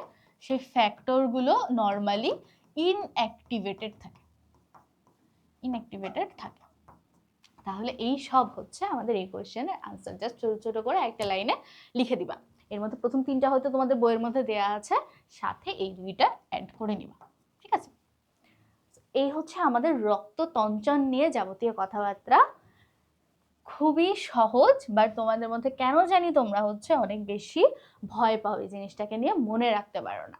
সেই ফ্যাক্টরগুলো নর্মালি ইনঅ্যাক্টিভেটেড থাকে। তাহলে এই সব হচ্ছে আমাদের এই কোয়েশ্চেনের আনসার। জাস্ট ছোট ছোট করে একটা লাইনে লিখে দিবা। এর মধ্যে প্রথম 3টা হয়তো তোমাদের বইয়ের মধ্যে দেয়া আছে, সাথে এই 2টা অ্যাড করে নিবা, ঠিক আছে? এই হচ্ছে আমাদের রক্ত তঞ্চন নিয়ে যাবতীয় কথাবার্তা। খুবই সহজ, বাট তোমাদের মধ্যে কেন জানি তোমরা হচ্ছে অনেক বেশি ভয় পাও এই জিনিসটাকে নিয়ে, মনে রাখতে পারো না।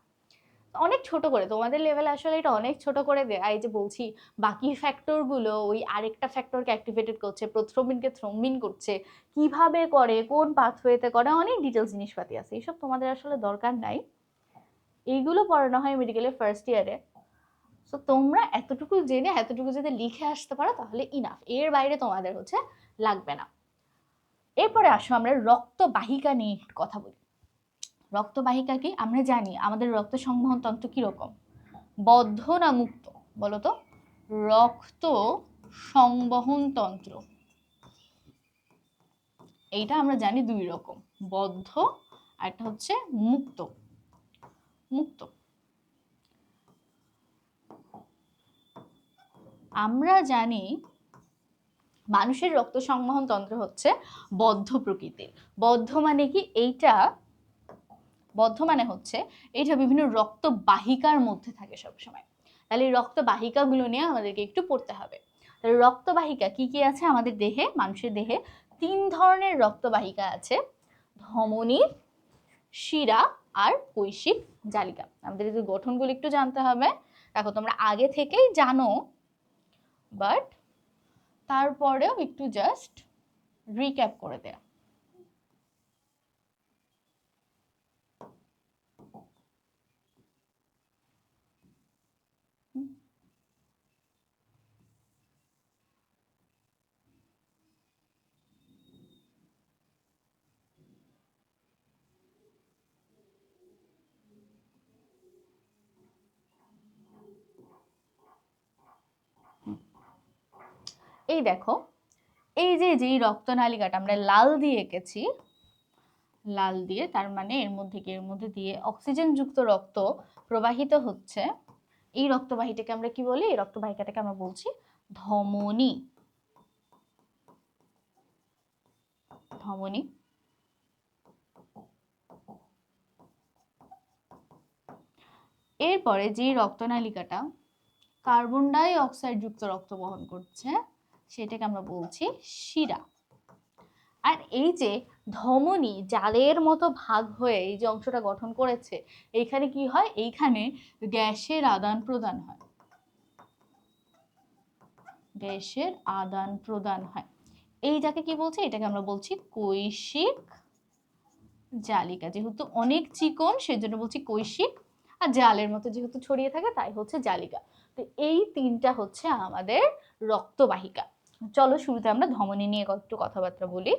অনেক ছোট করে তোমাদের লেভেলে আসলে এটা অনেক ছোট করে দেয়। এই যে বলছি, বাকি ফ্যাক্টরগুলো ওই আরেকটা ফ্যাক্টরকে অ্যাক্টিভেটেড করছে, প্রোথ্রম্বিনকে থ্রম্বিন করছে, কিভাবে করে, কোন পাথওয়েতে করে, অনেক ডিটেলস জিনিসপাতি আছে। এইসব তোমাদের আসলে দরকার নাই, এইগুলো পড়ানো হয় মেডিকেলের ফার্স্ট ইয়ারে। তো তোমরা এতটুকু জেনে এতটুকু যদি লিখে আসতে পারো তাহলে ইনাফ, এর বাইরে তোমাদের হচ্ছে লাগবে না। এরপরে আসো আমরা রক্তবাহিকা নিয়ে একটু কথা বলি। রক্তবাহিকা কি? আমরা জানি আমাদের রক্ত সংবহন তন্ত্র কিরকম, বদ্ধ না মুক্ত? বলো তো। রক্ত সংবহন তন্ত্র এইটা আমরা জানি 2 রকম, বদ্ধ আর একটা হচ্ছে মুক্ত। আমরা জানি মানুষের রক্ত সংবহন তন্ত্র হচ্ছে বদ্ধ প্রকৃতির। বদ্ধ মানে কি? বদ্ধ মানে হচ্ছে এইটা বিভিন্ন রক্তবাহিকার মধ্যে থাকে সবসময়। তাহলে এই রক্তবাহিকাগুলো নিয়ে আমাদেরকে একটু পড়তে হবে। তাহলে রক্তবাহিকা কি কি আছে আমাদের দেহে? মানুষের দেহে 3 ধরনের রক্তবাহিকা আছে, ধমনী, শিরা আর কৈশিক জালিকা। আমাদের এই গঠনগুলো একটু জানতে হবে। দেখো তোমরা আগে থেকেই জানো, বাট তারপরেও একটু জাস্ট রিক্যাপ করে দেয়া। এই দেখো, এই যে যেই রক্তনালিকাটা আমরা লাল দিয়ে এঁকেছি, লাল দিয়ে, তার মানে এর মধ্যে দিয়ে অক্সিজেন যুক্ত রক্ত প্রবাহিত হচ্ছে। এই রক্তবাহিটাকে আমরা কি বলি? এই রক্তবাহিকাটাকে আমরা বলছি ধমনী। এরপরে যে রক্তনালিকাটা কার্বন ডাই অক্সাইড যুক্ত রক্ত বহন করছে সেটাকে আমরা বলছি শিরা। আর এই যে ধমনী জালের মতো ভাগ হয়ে এই যে অংশটা গঠন করেছে, এইখানে কি হয়? এইখানে গ্যাসের আদান প্রদান হয়, এইটাকে কি বলছে? এটাকে আমরা বলছি কৈশিক জালিকা। যেহেতু অনেক চিকন সেজন্য বলছি কৈশিক, আর জালের মতো যেহেতু ছড়িয়ে থাকে তাই হচ্ছে জালিকা। তো এই 3টা হচ্ছে আমাদের রক্তবাহিকা। চলো শুরুতে আমরা ধমনী নিয়ে একটু কথাবার্তা বলি।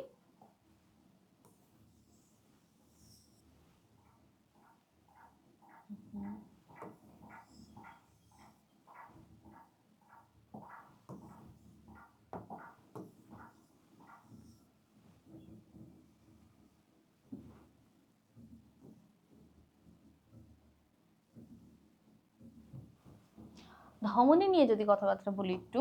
ধমনী নিয়ে যদি কথাবার্তা বলি একটু,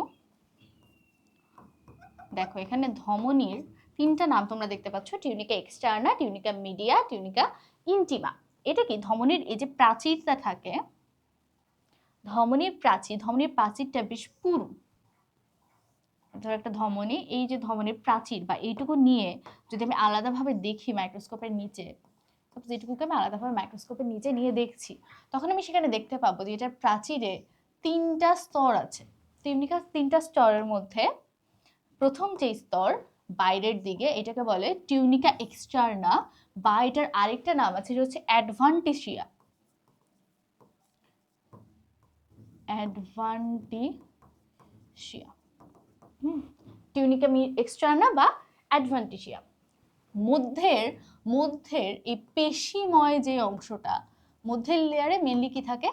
দেখো এখানে ধমনীর তিনটা নাম তোমরা দেখতে পাচ্ছ, tunica externa, tunica media, tunica intima. এটা কি ধমনীর এই যে প্রাচীরটা থাকে, ধমনীর প্রাচীরটা বেশ পুরু। ধর একটা ধমনী, এই যে ধমনীর প্রাচীর বা এইটুকু নিয়ে যদি আমি আলাদাভাবে দেখি মাইক্রোস্কোপের নিচে, যেটুকুকে আমি আলাদাভাবে মাইক্রোস্কোপের নিচে নিয়ে দেখছি, তখন আমি সেখানে দেখতে পাবো যে এটার প্রাচীরে তিনটা স্তর আছে। টিউনিকা তিনটা স্তরের মধ্যে প্রথম যে স্তর বাইরের দিকে, এটাকে বলে টিউনিকা এক্সটার্না, বা এটার আরেকটা নাম আছে যেটা হচ্ছে অ্যাডভান্টিসিয়া। টিউনিকা এক্সটার্না বা অ্যাডভান্টিসিয়া। মধ্যের এই পেশিময় যে অংশটা, মধ্যের লেয়ারে মেনলি কি থাকে,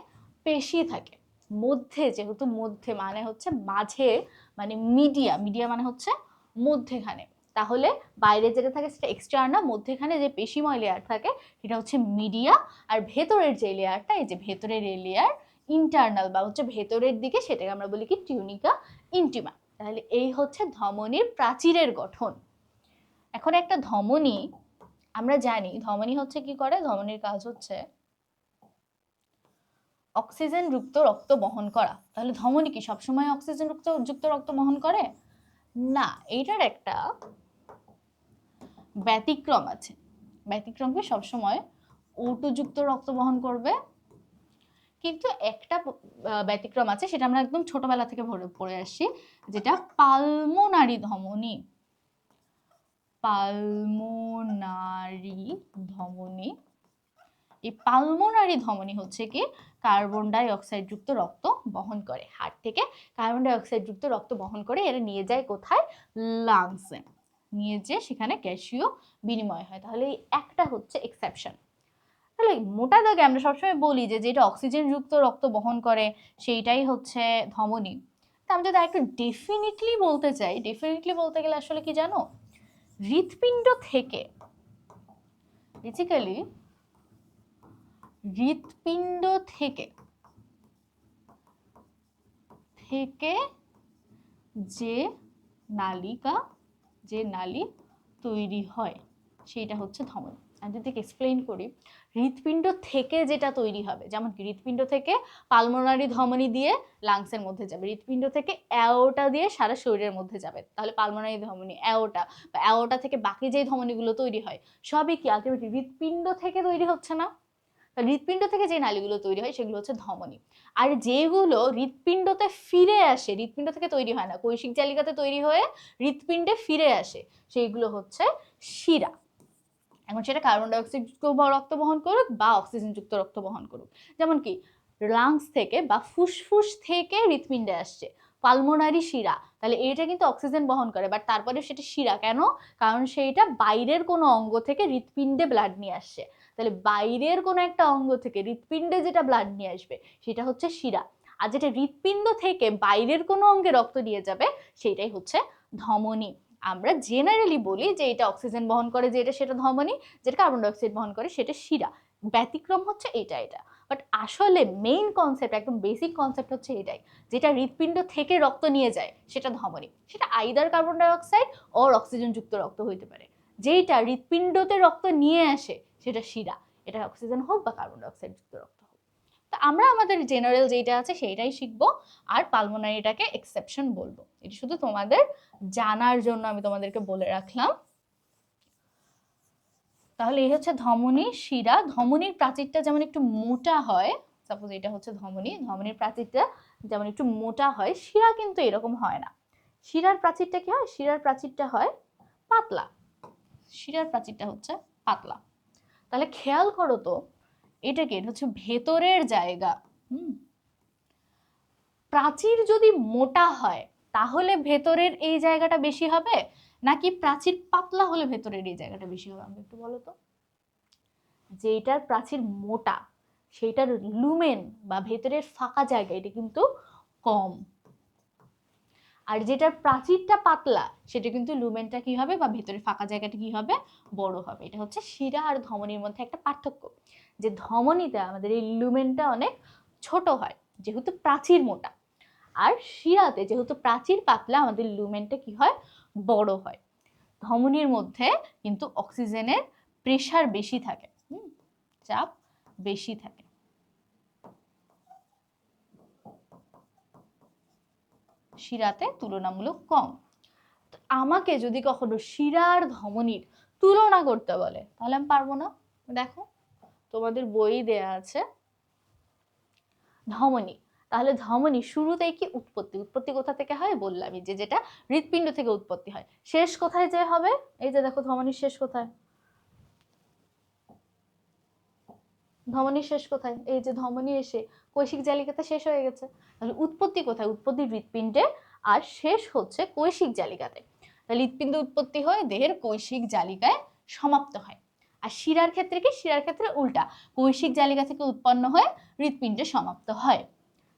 পেশি থাকে। মধ্যে, যেহেতু মধ্যে মানে হচ্ছে মাঝে, মানে মিডিয়া মানে হচ্ছে মধ্যেখানে, তাহলে বাইরে যেটা থাকে সেটা এক্সটার্না, মধ্যেখানে যে পেশিময় লেয়ার থাকে সেটা হচ্ছে মিডিয়া, আর ভেতরের যে লেয়ারটা, এই যে ভেতরের এই লেয়ার ইন্টারনাল বা হচ্ছে ভেতরের দিকে, সেটাকে আমরা বলি কি টিউনিকা ইন্টিমা। তাহলে এই হচ্ছে ধমনীর প্রাচীরের গঠন। এখন একটা ধমনী, আমরা জানি ধমনী হচ্ছে কি করে, ধমনীর কাজ হচ্ছে অক্সিজেন যুক্ত রক্ত বহন করা। তাহলে ধমনী কি সবসময় অক্সিজেন যুক্ত রক্ত বহন করে? না, এইটার একটা ব্যতিক্রম আছে। ব্যতিক্রমকে সবসময় O2 যুক্ত রক্ত বহন করবে, কিন্তু একটা ব্যতিক্রম আছে, সেটা আমরা একদম ছোটবেলা থেকে পড়ে আসছি, যেটা পালমোনারি ধমনী। এই পালমোনারি ধমনী হচ্ছে কি কার্বন ডাই অক্সাইড যুক্ত রক্ত বহন করে। হার্ট থেকে কার্বন ডাই অক্সাইড যুক্ত রক্ত বহন করে, এরা নিয়ে যায় কোথায়? লাংসে। নিয়ে যেয়ে সেখানে গ্যাসীয় বিনিময় হয়। তাহলে এই একটা হচ্ছে এক্সেপশন। তাহলে মোটা দাগে আমরা সবসময় বলি যে যেটা অক্সিজেন যুক্ত রক্ত বহন করে সেইটাই হচ্ছে ধমনী। তা আমি যদি একটু ডেফিনিটলি বলতে চাই, ডেফিনিটলি বলতে গেলে আসলে কি জানো, হৃৎপিণ্ড থেকে, বেসিক্যালি হৃৎপিণ্ড থেকে যে নালী তৈরি হয় সেটা হচ্ছে ধমনী। আমি যদি এক্সপ্লেইন করি, হৃৎপিণ্ড থেকে যেটা তৈরি হবে, যেমন কি হৃৎপিণ্ড থেকে পালমোনারি ধমনী দিয়ে লাংসের মধ্যে যাবে, হৃৎপিণ্ড থেকে অ্যাওর্টা দিয়ে সারা শরীরের মধ্যে যাবে, তাহলে পালমোনারি ধমনী, অ্যাওর্টা, বা অ্যাওর্টা থেকে বাকি যে ধমনীগুলো তৈরি হয় সবই কি আলটিমেটলি হৃৎপিণ্ড থেকে তৈরি হচ্ছে না? হৃৎপিণ্ড থেকে যে নালীগুলো তৈরি হয় সেগুলো হচ্ছে ধমনী। আর যেগুলো হৃৎপিণ্ডতে ফিরে আসে, হৃৎপিণ্ড থেকে তৈরি হয় না, কৈশিক জালিকাতে তৈরি হয়ে হৃৎপিণ্ডে ফিরে আসে, সেইগুলো হচ্ছে শিরা। এখন সেটা কার্বন ডাই অক্সাইড যুক্ত রক্ত বহন করুক বা অক্সিজেন যুক্ত রক্ত বহন করুক। যেমন কি লাংস থেকে বা ফুসফুস থেকে হৃৎপিণ্ডে আসছে, পালমোনারি শিরা, তাহলে এটা কিন্তু অক্সিজেন বহন করে, বাট তারপরে সেটা শিরা কেন? কারণ সেইটা বাইরের কোনো অঙ্গ থেকে হৃৎপিণ্ডে ব্লাড নিয়ে আসছে। তাহলে বাইরের কোনো একটা অঙ্গ থেকে হৃৎপিণ্ডে যেটা ব্লাড নিয়ে আসবে সেটা হচ্ছে শিরা, আর যেটা হৃৎপিণ্ড থেকে বাইরের কোনো অঙ্গে রক্ত নিয়ে যাবে সেটাই হচ্ছে ধমনী। আমরা জেনারেলি বলি যে এটা অক্সিজেন বহন করে, যে এটা সেটা ধমনী, যেটা কার্বন ডাই অক্সাইড বহন করে সেটা শিরা। ব্যতিক্রম হচ্ছে এটা। বাট আসলে মেইন কনসেপ্ট, একদম বেসিক কনসেপ্ট হচ্ছে এটাই, যেটা হৃৎপিণ্ড থেকে রক্ত নিয়ে যায় সেটা ধমনী। সেটা either carbon dioxide or oxygen যুক্ত রক্ত হইতে পারে। যেইটা হৃৎপিণ্ডতে রক্ত নিয়ে আসে সেটা শিরা, এটা অক্সিজেন হোক বা কার্বন ডাই অক্সাইড যুক্ত রক্ত হোক। তো আমরা আমাদের জেনারেল যেটা আছে সেইটাই শিখবো, আর পালমোনারিটাকে এক্সেপশন বলবো। এটা শুধু তোমাদের জানার জন্য আমি তোমাদেরকে বলে রাখলাম। তাহলে এই হচ্ছে ধমনী, শিরা। ধমনীর প্রাচীরটা যেমন একটু মোটা হয়, সাপোজ এটা হচ্ছে ধমনীর প্রাচীরটা যেমন একটু মোটা হয়, শিরা কিন্তু এরকম হয় না। শিরার প্রাচীরটা কি হয়? শিরার প্রাচীরটা হয় পাতলা। শিরার প্রাচীরটা হচ্ছে পাতলা। তাহলে খেয়াল করো তো, এটা হচ্ছে ভেতরের জায়গা। প্রাচীর যদি মোটা হয় তাহলে ভেতরের এই জায়গাটা বেশি হবে, নাকি প্রাচীর পাতলা হলে ভেতরের এই জায়গাটা বেশি হবে? আমাকে একটু বলো তো। যেটার প্রাচীর মোটা সেটার লুমেন বা ভেতরের ফাঁকা জায়গা এটা কিন্তু কম, আর যেটার প্রাচীরটা পাতলা সেটা কিন্তু লুমেনটা কি হবে বা ভেতরের ফাঁকা জায়গাটা কি হবে? বড় হবে। এটা হচ্ছে শিরা আর ধমনীর মধ্যে একটা পার্থক্য, যে ধমনীতে আমাদের এই লুমেনটা অনেক ছোট হয় যেহেতু প্রাচীর মোটা। আর শিরাতে যেহেতু প্রাচীর পাতলা আমাদের লুমেনটা কি হয়, বড় হয়। ধমনীর মধ্যে কিন্তু অক্সিজেনের প্রেসার বেশি থাকে, চাপ বেশি থাকে। শিরাতে তুলনামূলক কম। আমাকে যদি কখনো শিরার ধমনীর তুলনা করতে বলে তাহলে আমি পারবো না। দেখো তোমাদের বই দেয়া আছে ধমনী, তাহলে ধমনী শুরুতেই কি উৎপত্তি, উৎপত্তি কোথা থেকে হয় বললামই, যে যেটা হৃৎপিণ্ড থেকে উৎপত্তি হয়। শেষ কোথায় যে হবে, এই যে দেখো ধমনীর শেষ কোথায়, ধমনীর শেষ কোথায়, এই যে ধমনী এসে কৈশিক জালিকাতে শেষ হয়ে গেছে। তাহলে উৎপত্তি কোথায়, উৎপত্তি হৃৎপিণ্ডে, আর শেষ হচ্ছে কৈশিক জালিকাতে। তাহলে হৃৎপিণ্ড উৎপত্তি হয়ে দেহের কৈশিক জালিকায় সমাপ্ত হয়। আর শিরার ক্ষেত্রে কি, শিরার ক্ষেত্রে উল্টা, কৈশিক জালিকা থেকে উৎপন্ন হয়ে হৃৎপিণ্ডে সমাপ্ত হয়।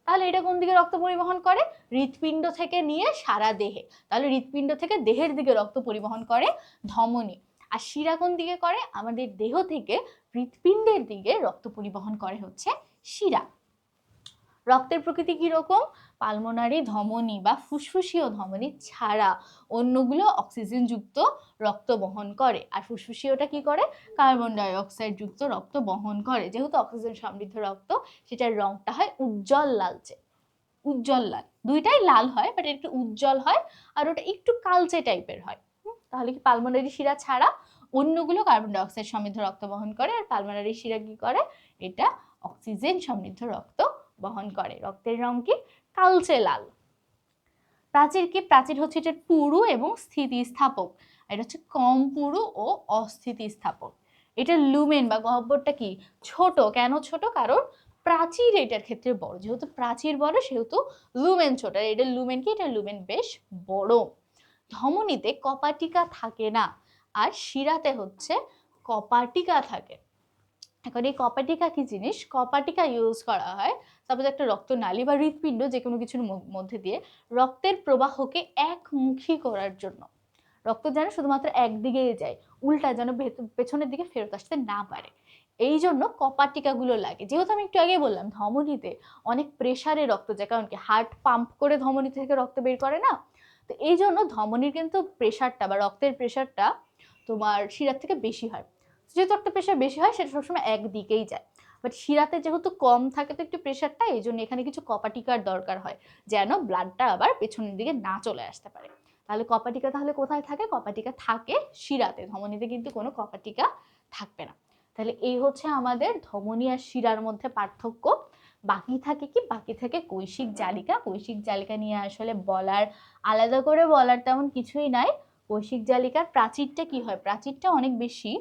তাহলে এটা কোন দিকে রক্ত পরিবহন করে, হৃৎপিণ্ড থেকে নিয়ে সারা দেহে। তাহলে হৃৎপিণ্ড থেকে দেহের দিকে রক্ত পরিবহন করে ধমনী। আর শিরা কোন দিকে করে, আমাদের দেহ থেকে হৃৎপিণ্ডের দিকে রক্ত পরিবহন করে হচ্ছে শিরা। রক্তের প্রকৃতি কি রকম, পালমোনারি ধমনী বা ফুসফুসীয় ধমনী ছাড়া অন্যগুলো অক্সিজেন যুক্ত রক্ত বহন করে। আর ফুসফুসীয়টা কি করে, কার্বন ডাই অক্সাইড যুক্ত রক্ত বহন করে। যেহেতু অক্সিজেন সমৃদ্ধ রক্ত, সেটার রংটা হয় উজ্জ্বল লালচে, উজ্জ্বল লাল, দুইটাই লাল হয় বাট একটু উজ্জ্বল হয়, আর ওটা একটু কালচে টাইপের হয়। তাহলে কি পালমোনারি শিরা ছাড়া অন্যগুলো কার্বন ডাই অক্সাইড সমৃদ্ধ রক্ত বহন করে, আর পালমোনারি শিরা কি করে, এটা অক্সিজেন সমৃদ্ধ রক্ত বহন করে। রক্তের রং কি, কালচে লাল। প্রাচীর কি, প্রাচীর হচ্ছে এটা পুরু এবং স্থিতিস্থাপক, এটা হচ্ছে কম পুরু ও অস্থিতিস্থাপক। এটা লুমেন বা গহ্বরটা কি ছোট, কেন ছোট, কারণ প্রাচীর এটার ক্ষেত্রে বড়, যেহেতু প্রাচীর বড় সেহেতু লুমেন ছোট। এটা লুমেন কি, এটা লুমেন বেশ বড়। ধমনীতে কপাটিকা থাকে না, আর শিরাতে হচ্ছে কপাটিকা থাকে। এখন এই কপাটিকা কি জিনিস, কপাটিকা ইউজ করা হয় সাপোজ একটা রক্তনালী বা হৃৎপিণ্ড যে কোনো কিছুর মধ্যে দিয়ে রক্তের প্রবাহকে একমুখী করার জন্য। রক্ত যেন শুধুমাত্র একদিকেই যায়, উল্টা যেন পেছনের দিকে ফেরত আসতে না পারে, এই জন্য কপাটিকাগুলো লাগে। যেহেতু আমি একটু আগে বললাম ধমনীতে অনেক প্রেসারে রক্ত যায়, কারণ কি হার্ট পাম্প করে ধমনী থেকে রক্ত বের করে না, তো এই জন্য ধমনীর কিন্তু প্রেসারটা বা রক্তের প্রেসারটা তোমার শিরার থেকে বেশি হয়। যেহেতু রক্তের প্রেসার বেশি হয় সেটা সবসময় একদিকেই যায়, বাট শিরাতে যেহেতু কম থাকে তো একটু প্রেসারটা, এই জন্য এখানে কিছু কপাটিকার দরকার হয় যেন ব্লাডটা আবার পেছনের দিকে না চলে আসতে পারে। তাহলে কপাটিকা তাহলে কোথায় থাকে, কপাটিকা থাকে শিরাতে, ধমনীতে কিন্তু কোনো কপাটিকা থাকবে না। তাহলে এই হচ্ছে আমাদের ধমনী আর শিরার মধ্যে পার্থক্য। বাকি থাকে কি, বাকি থাকে কৈশিক জালিকা। কৈশিক জালিকা নিয়ে আসলে বলার, আলাদা করে বলার তেমন কিছুই নাই। কৈশিক জালিকার প্রাচীরটা কি হয়, প্রাচীরটা অনেক বেশি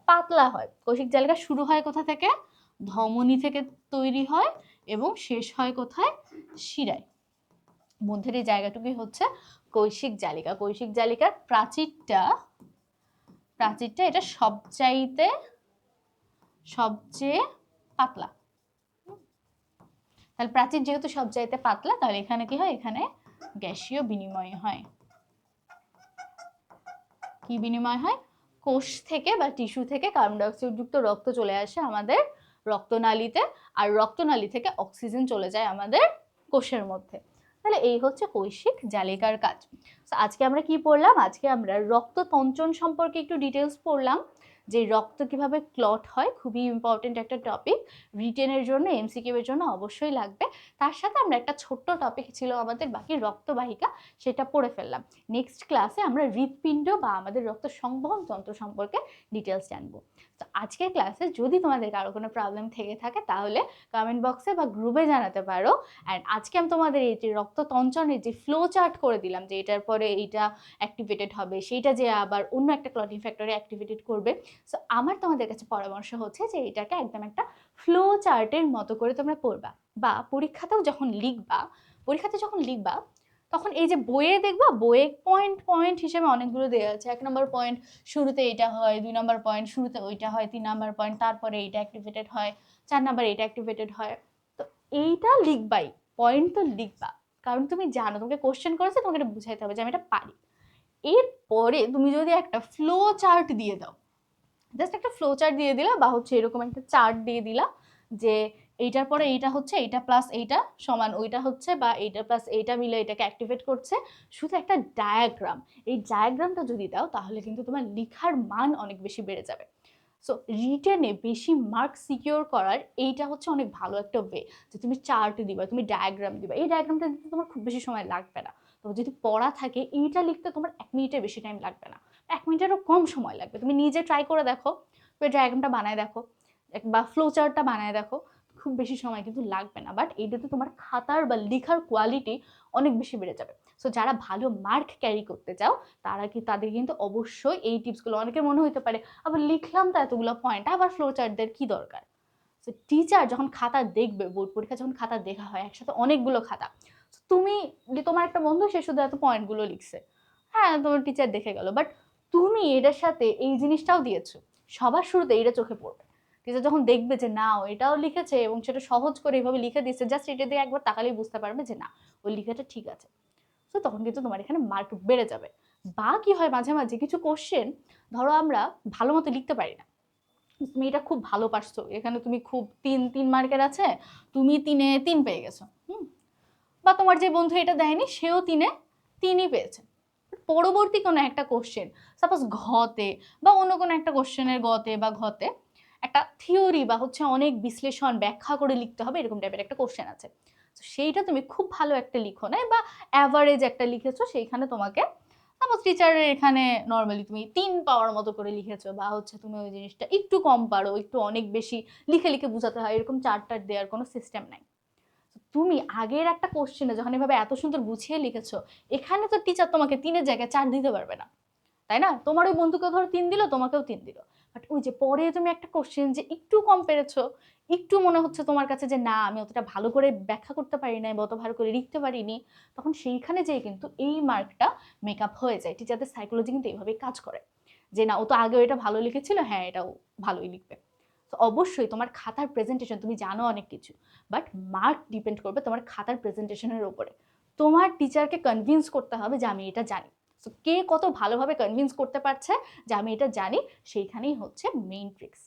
পাতলা হয়। কৈশিক জালিকা শুরু হয় কোথা থেকে, ধমনী থেকে তৈরি হয় এবং শেষ হয় কোথায়, শিরায়। মধ্যের এই জায়গাটুকুই হচ্ছে কৈশিক জালিকা। কৈশিক জালিকার প্রাচীরটা এটা সবচেয়ে পাতলা। তাহলে প্রাচীর যেহেতু সবচাইতে পাতলা, তাহলে এখানে কি হয়, এখানে গ্যাসীয় বিনিময় হয়। কি বিনিময় হয়, কোষ থেকে বা টিস্যু থেকে কার্বন ডাই অক্সাইড যুক্ত রক্ত চলে আসে আমাদের রক্তনালীতে, আর রক্তনালী থেকে অক্সিজেন চলে যায় আমাদের কোষের মধ্যে। তাহলে এই হচ্ছে কৈশিক জালিকার কাজ। আজকে আমরা কি পড়লাম, আজকে আমরা রক্ততঞ্চন সম্পর্কে একটু ডিটেলস পড়লাম, যে রক্ত কিভাবে ক্লট হয়, খুবই ইম্পর্টেন্ট একটা টপিক, রিটেনের জন্য এমসিকিউ এর জন্য অবশ্যই লাগবে। তার সাথে আমরা একটা ছোট্ট টপিক ছিল আমাদের বাকি রক্তবাহিকা, সেটা পড়ে ফেললাম। নেক্সট ক্লাসে আমরা হৃৎপিণ্ড বা আমাদের রক্ত সংবহন তন্ত্র সম্পর্কে ডিটেলস জানবো। তো আজকের ক্লাসে যদি তোমাদের কারো কোনো প্রবলেম থেকে থাকে তাহলে কমেন্ট বক্সে বা গ্রুপে জানাতে পারো। অ্যান্ড আজকে আমি তোমাদের এই যে রক্ততঞ্চনের যে ফ্লো চার্ট করে দিলাম, যে এটার পরে এইটা অ্যাক্টিভেটেড হবে, সেইটা যে আবার অন্য একটা ক্লটিং ফ্যাক্টরে অ্যাক্টিভেটেড করবে। সো আমার তোমাদের কাছে পরামর্শ হচ্ছে যে এটাকে একদম একটা ফ্লো চার্টের মতো করে তোমরা পড়বা, বা পরীক্ষাতে যখন লিখবা তখন এই যে বইয়ে দেখবা, বইয়ে পয়েন্ট পয়েন্ট হিসেবে অনেকগুলো দেওয়া আছে। 1 নম্বর পয়েন্ট শুরুতে এটা হয়, 2 নম্বর পয়েন্ট শুরুতে ওইটা হয়, 3 নম্বর পয়েন্ট তারপরে এইটা অ্যাক্টিভেটেড হয়, 4 নম্বর এইটা অ্যাক্টিভেটেড হয়। তো এইটা লিখবাই, পয়েন্ট তো লিখবা, কারণ তুমি জানো তোমাকে কোশ্চেন করেছে, তোমাকে এটা বুঝাইতে হবে যে আমি এটা পারি। এরপরে তুমি যদি একটা ফ্লো চার্ট দিয়ে দাও, জাস্ট একটা ফ্লো চার্ট দিয়ে দিলা, বা হচ্ছে এরকম একটা চার্ট দিয়ে দিলা যে এইটার পরে এইটা হচ্ছে, এইটা প্লাস এইটা সমান ওইটা হচ্ছে, বা এইটা প্লাস এইটা মিলে এটাকে অ্যাক্টিভেট করছে, শুধু একটা ডায়াগ্রাম। এই ডায়াগ্রামটা যদি দাও তাহলে কিন্তু তোমার লেখার মান অনেক বেশি বেড়ে যাবে। সো রিটেনে বেশি মার্ক সিকিউর করার এইটা হচ্ছে অনেক ভালো একটা ওয়ে, যে তুমি চার্ট দিবা, তুমি ডায়াগ্রাম দিবা। এই ডায়াগ্রামটা দিতে তোমার খুব বেশি সময় লাগবে না। তো যদি পড়া থাকে, এইটা লিখতে তোমার 1 মিনিটের বেশি টাইম লাগবে না, 1 মিনিটেরও কম সময় লাগবে। তুমি নিজে ট্রাই করে দেখো, তুমি ডায়াগ্রামটা বানায় দেখো বা ফ্লো চার্টটা বানায় দেখো, খুব বেশি সময় কিন্তু লাগবে না। বাট এইটাতে তোমার খাতার বা লেখার কোয়ালিটি অনেক বেশি বেড়ে যাবে। সো যারা ভালো মার্ক ক্যারি করতে চাও তাদের কিন্তু অবশ্যই এই টিপসগুলো, অনেকের মনে হতে পারে আবার লিখলাম তো এতগুলো পয়েন্ট, আবার ফ্লো চার্টদের কি দরকার। তো টিচার যখন খাতা দেখবে, বোর্ড পরীক্ষা যখন খাতা দেখা হয় একসাথে অনেকগুলো খাতা, তুমি, তোমার একটা বন্ধু সে শুধু এত পয়েন্টগুলো লিখছে, হ্যাঁ তোমার টিচার দেখে গেল, বাট তুমি এটার সাথে এই জিনিসটাও দিয়েছো, সবার শুরুতে এটা চোখে পড়বে। টিচার যখন দেখবে যে না ও এটাও লিখেছে এবং সেটা সহজ করে এইভাবে লিখে দিচ্ছে, জাস্ট এটা দিয়ে একবার তাকালেই বুঝতে পারবে যে না ওই লেখাটা ঠিক আছে। তো তখন কিন্তু তোমার এখানে মার্ক বেড়ে যাবে। বা কি হয় মাঝে মাঝে কিছু কোশ্চেন, ধরো আমরা ভালো মতো লিখতে পারি না, তুমি এটা খুব ভালো পারছো, এখানে তুমি খুব 3 মার্কের আছে, তুমি 3-এ 3 পেয়ে গেছো, বা তোমার যে বন্ধু এটা দেয়নি সেও 3-এ 3ই পেয়েছে। পরবর্তী কোনো একটা কোশ্চেন, সাপোজ ঘতে বা অন্য কোনো একটা কোশ্চেনের গতে বা ঘতে একটা থিওরি বা হচ্ছে অনেক বিশ্লেষণ ব্যাখ্যা করে লিখতে হবে, এরকম টাইপের একটা কোশ্চেন আছে। সেইটা তুমি খুব ভালো একটা লিখো না, বা অ্যাভারেজ একটা লিখেছো, সেইখানে তোমাকে সাপোজ টিচারের এখানে নর্মালি তুমি 3 পাওয়ার মতো করে লিখেছো, বা হচ্ছে তুমি ওই জিনিসটা একটু কম পারো, একটু অনেক বেশি লিখে লিখে বোঝাতে হয়, এরকম চার্ট দেওয়ার কোনো সিস্টেম নাই। তুমি আগের একটা কোশ্চেনে যখন এভাবে এত সুন্দর গুছিয়ে লিখেছো, এখানে তো টিচার তোমাকে 3-এর জায়গায় 4 দিতে পারবে না, তাই না? তোমার ওই বন্ধুকে ধরো 3 দিল, তোমাকেও 3 দিল, বাট ওই যে পরে তুমি একটা কোশ্চেন যে একটু কম পেরেছো, একটু মনে হচ্ছে তোমার কাছে যে না আমি অতটা ভালো করে ব্যাখ্যা করতে পারি নাই বা অত ভালো করে লিখতে পারিনি, তখন সেইখানে যেয়ে কিন্তু এই মার্কটা মেকআপ হয়ে যায়। টিচারদের সাইকোলজি কিন্তু এইভাবেই কাজ করে, যে না ও তো আগেও এটা ভালো লিখেছিল, হ্যাঁ এটাও ভালোই লিখবে। তো অবশ্যই তোমার খাতার প্রেজেন্টেশন, তুমি জানো অনেক কিছু, বাট মার্ক ডিপেন্ড করবে তোমার খাতার প্রেজেন্টেশনের উপরে। তোমার টিচারকে কনভিন্স করতে হবে যে আমি এটা জানি। সো কে কত ভালোভাবে কনভিন্স করতে পারছে যে আমি এটা জানি, সেইখানেই হচ্ছে মেইন ট্রিক্স।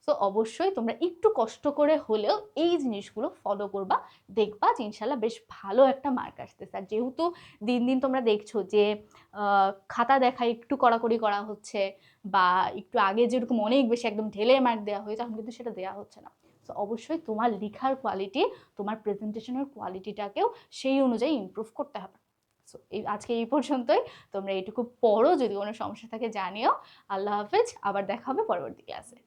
সো অবশ্যই তোমরা একটু কষ্ট করে হলেও এই জিনিসগুলো ফলো করবা, দেখবা যে ইনশাল্লাহ বেশ ভালো একটা মার্ক আসতেছে। আর যেহেতু দিন দিন তোমরা দেখছো যে খাতা দেখা একটু কড়াকড়ি করা হচ্ছে, বা একটু আগে যেরকম অনেক বেশি একদম ঢেলে মার্ক দেওয়া হয়েছে, এখন কিন্তু সেটা দেওয়া হচ্ছে না। তো অবশ্যই তোমার লেখার কোয়ালিটি, তোমার প্রেজেন্টেশনের কোয়ালিটিটাকেও সেই অনুযায়ী ইমপ্রুভ করতে হবে। সো আজকে এই পর্যন্তই। তোমরা এইটুকু পড়ো, যদি কোনো সমস্যা থাকে জানিও। আল্লাহ হাফেজ, আবার দেখা হবে পরবর্তী ক্লাসে।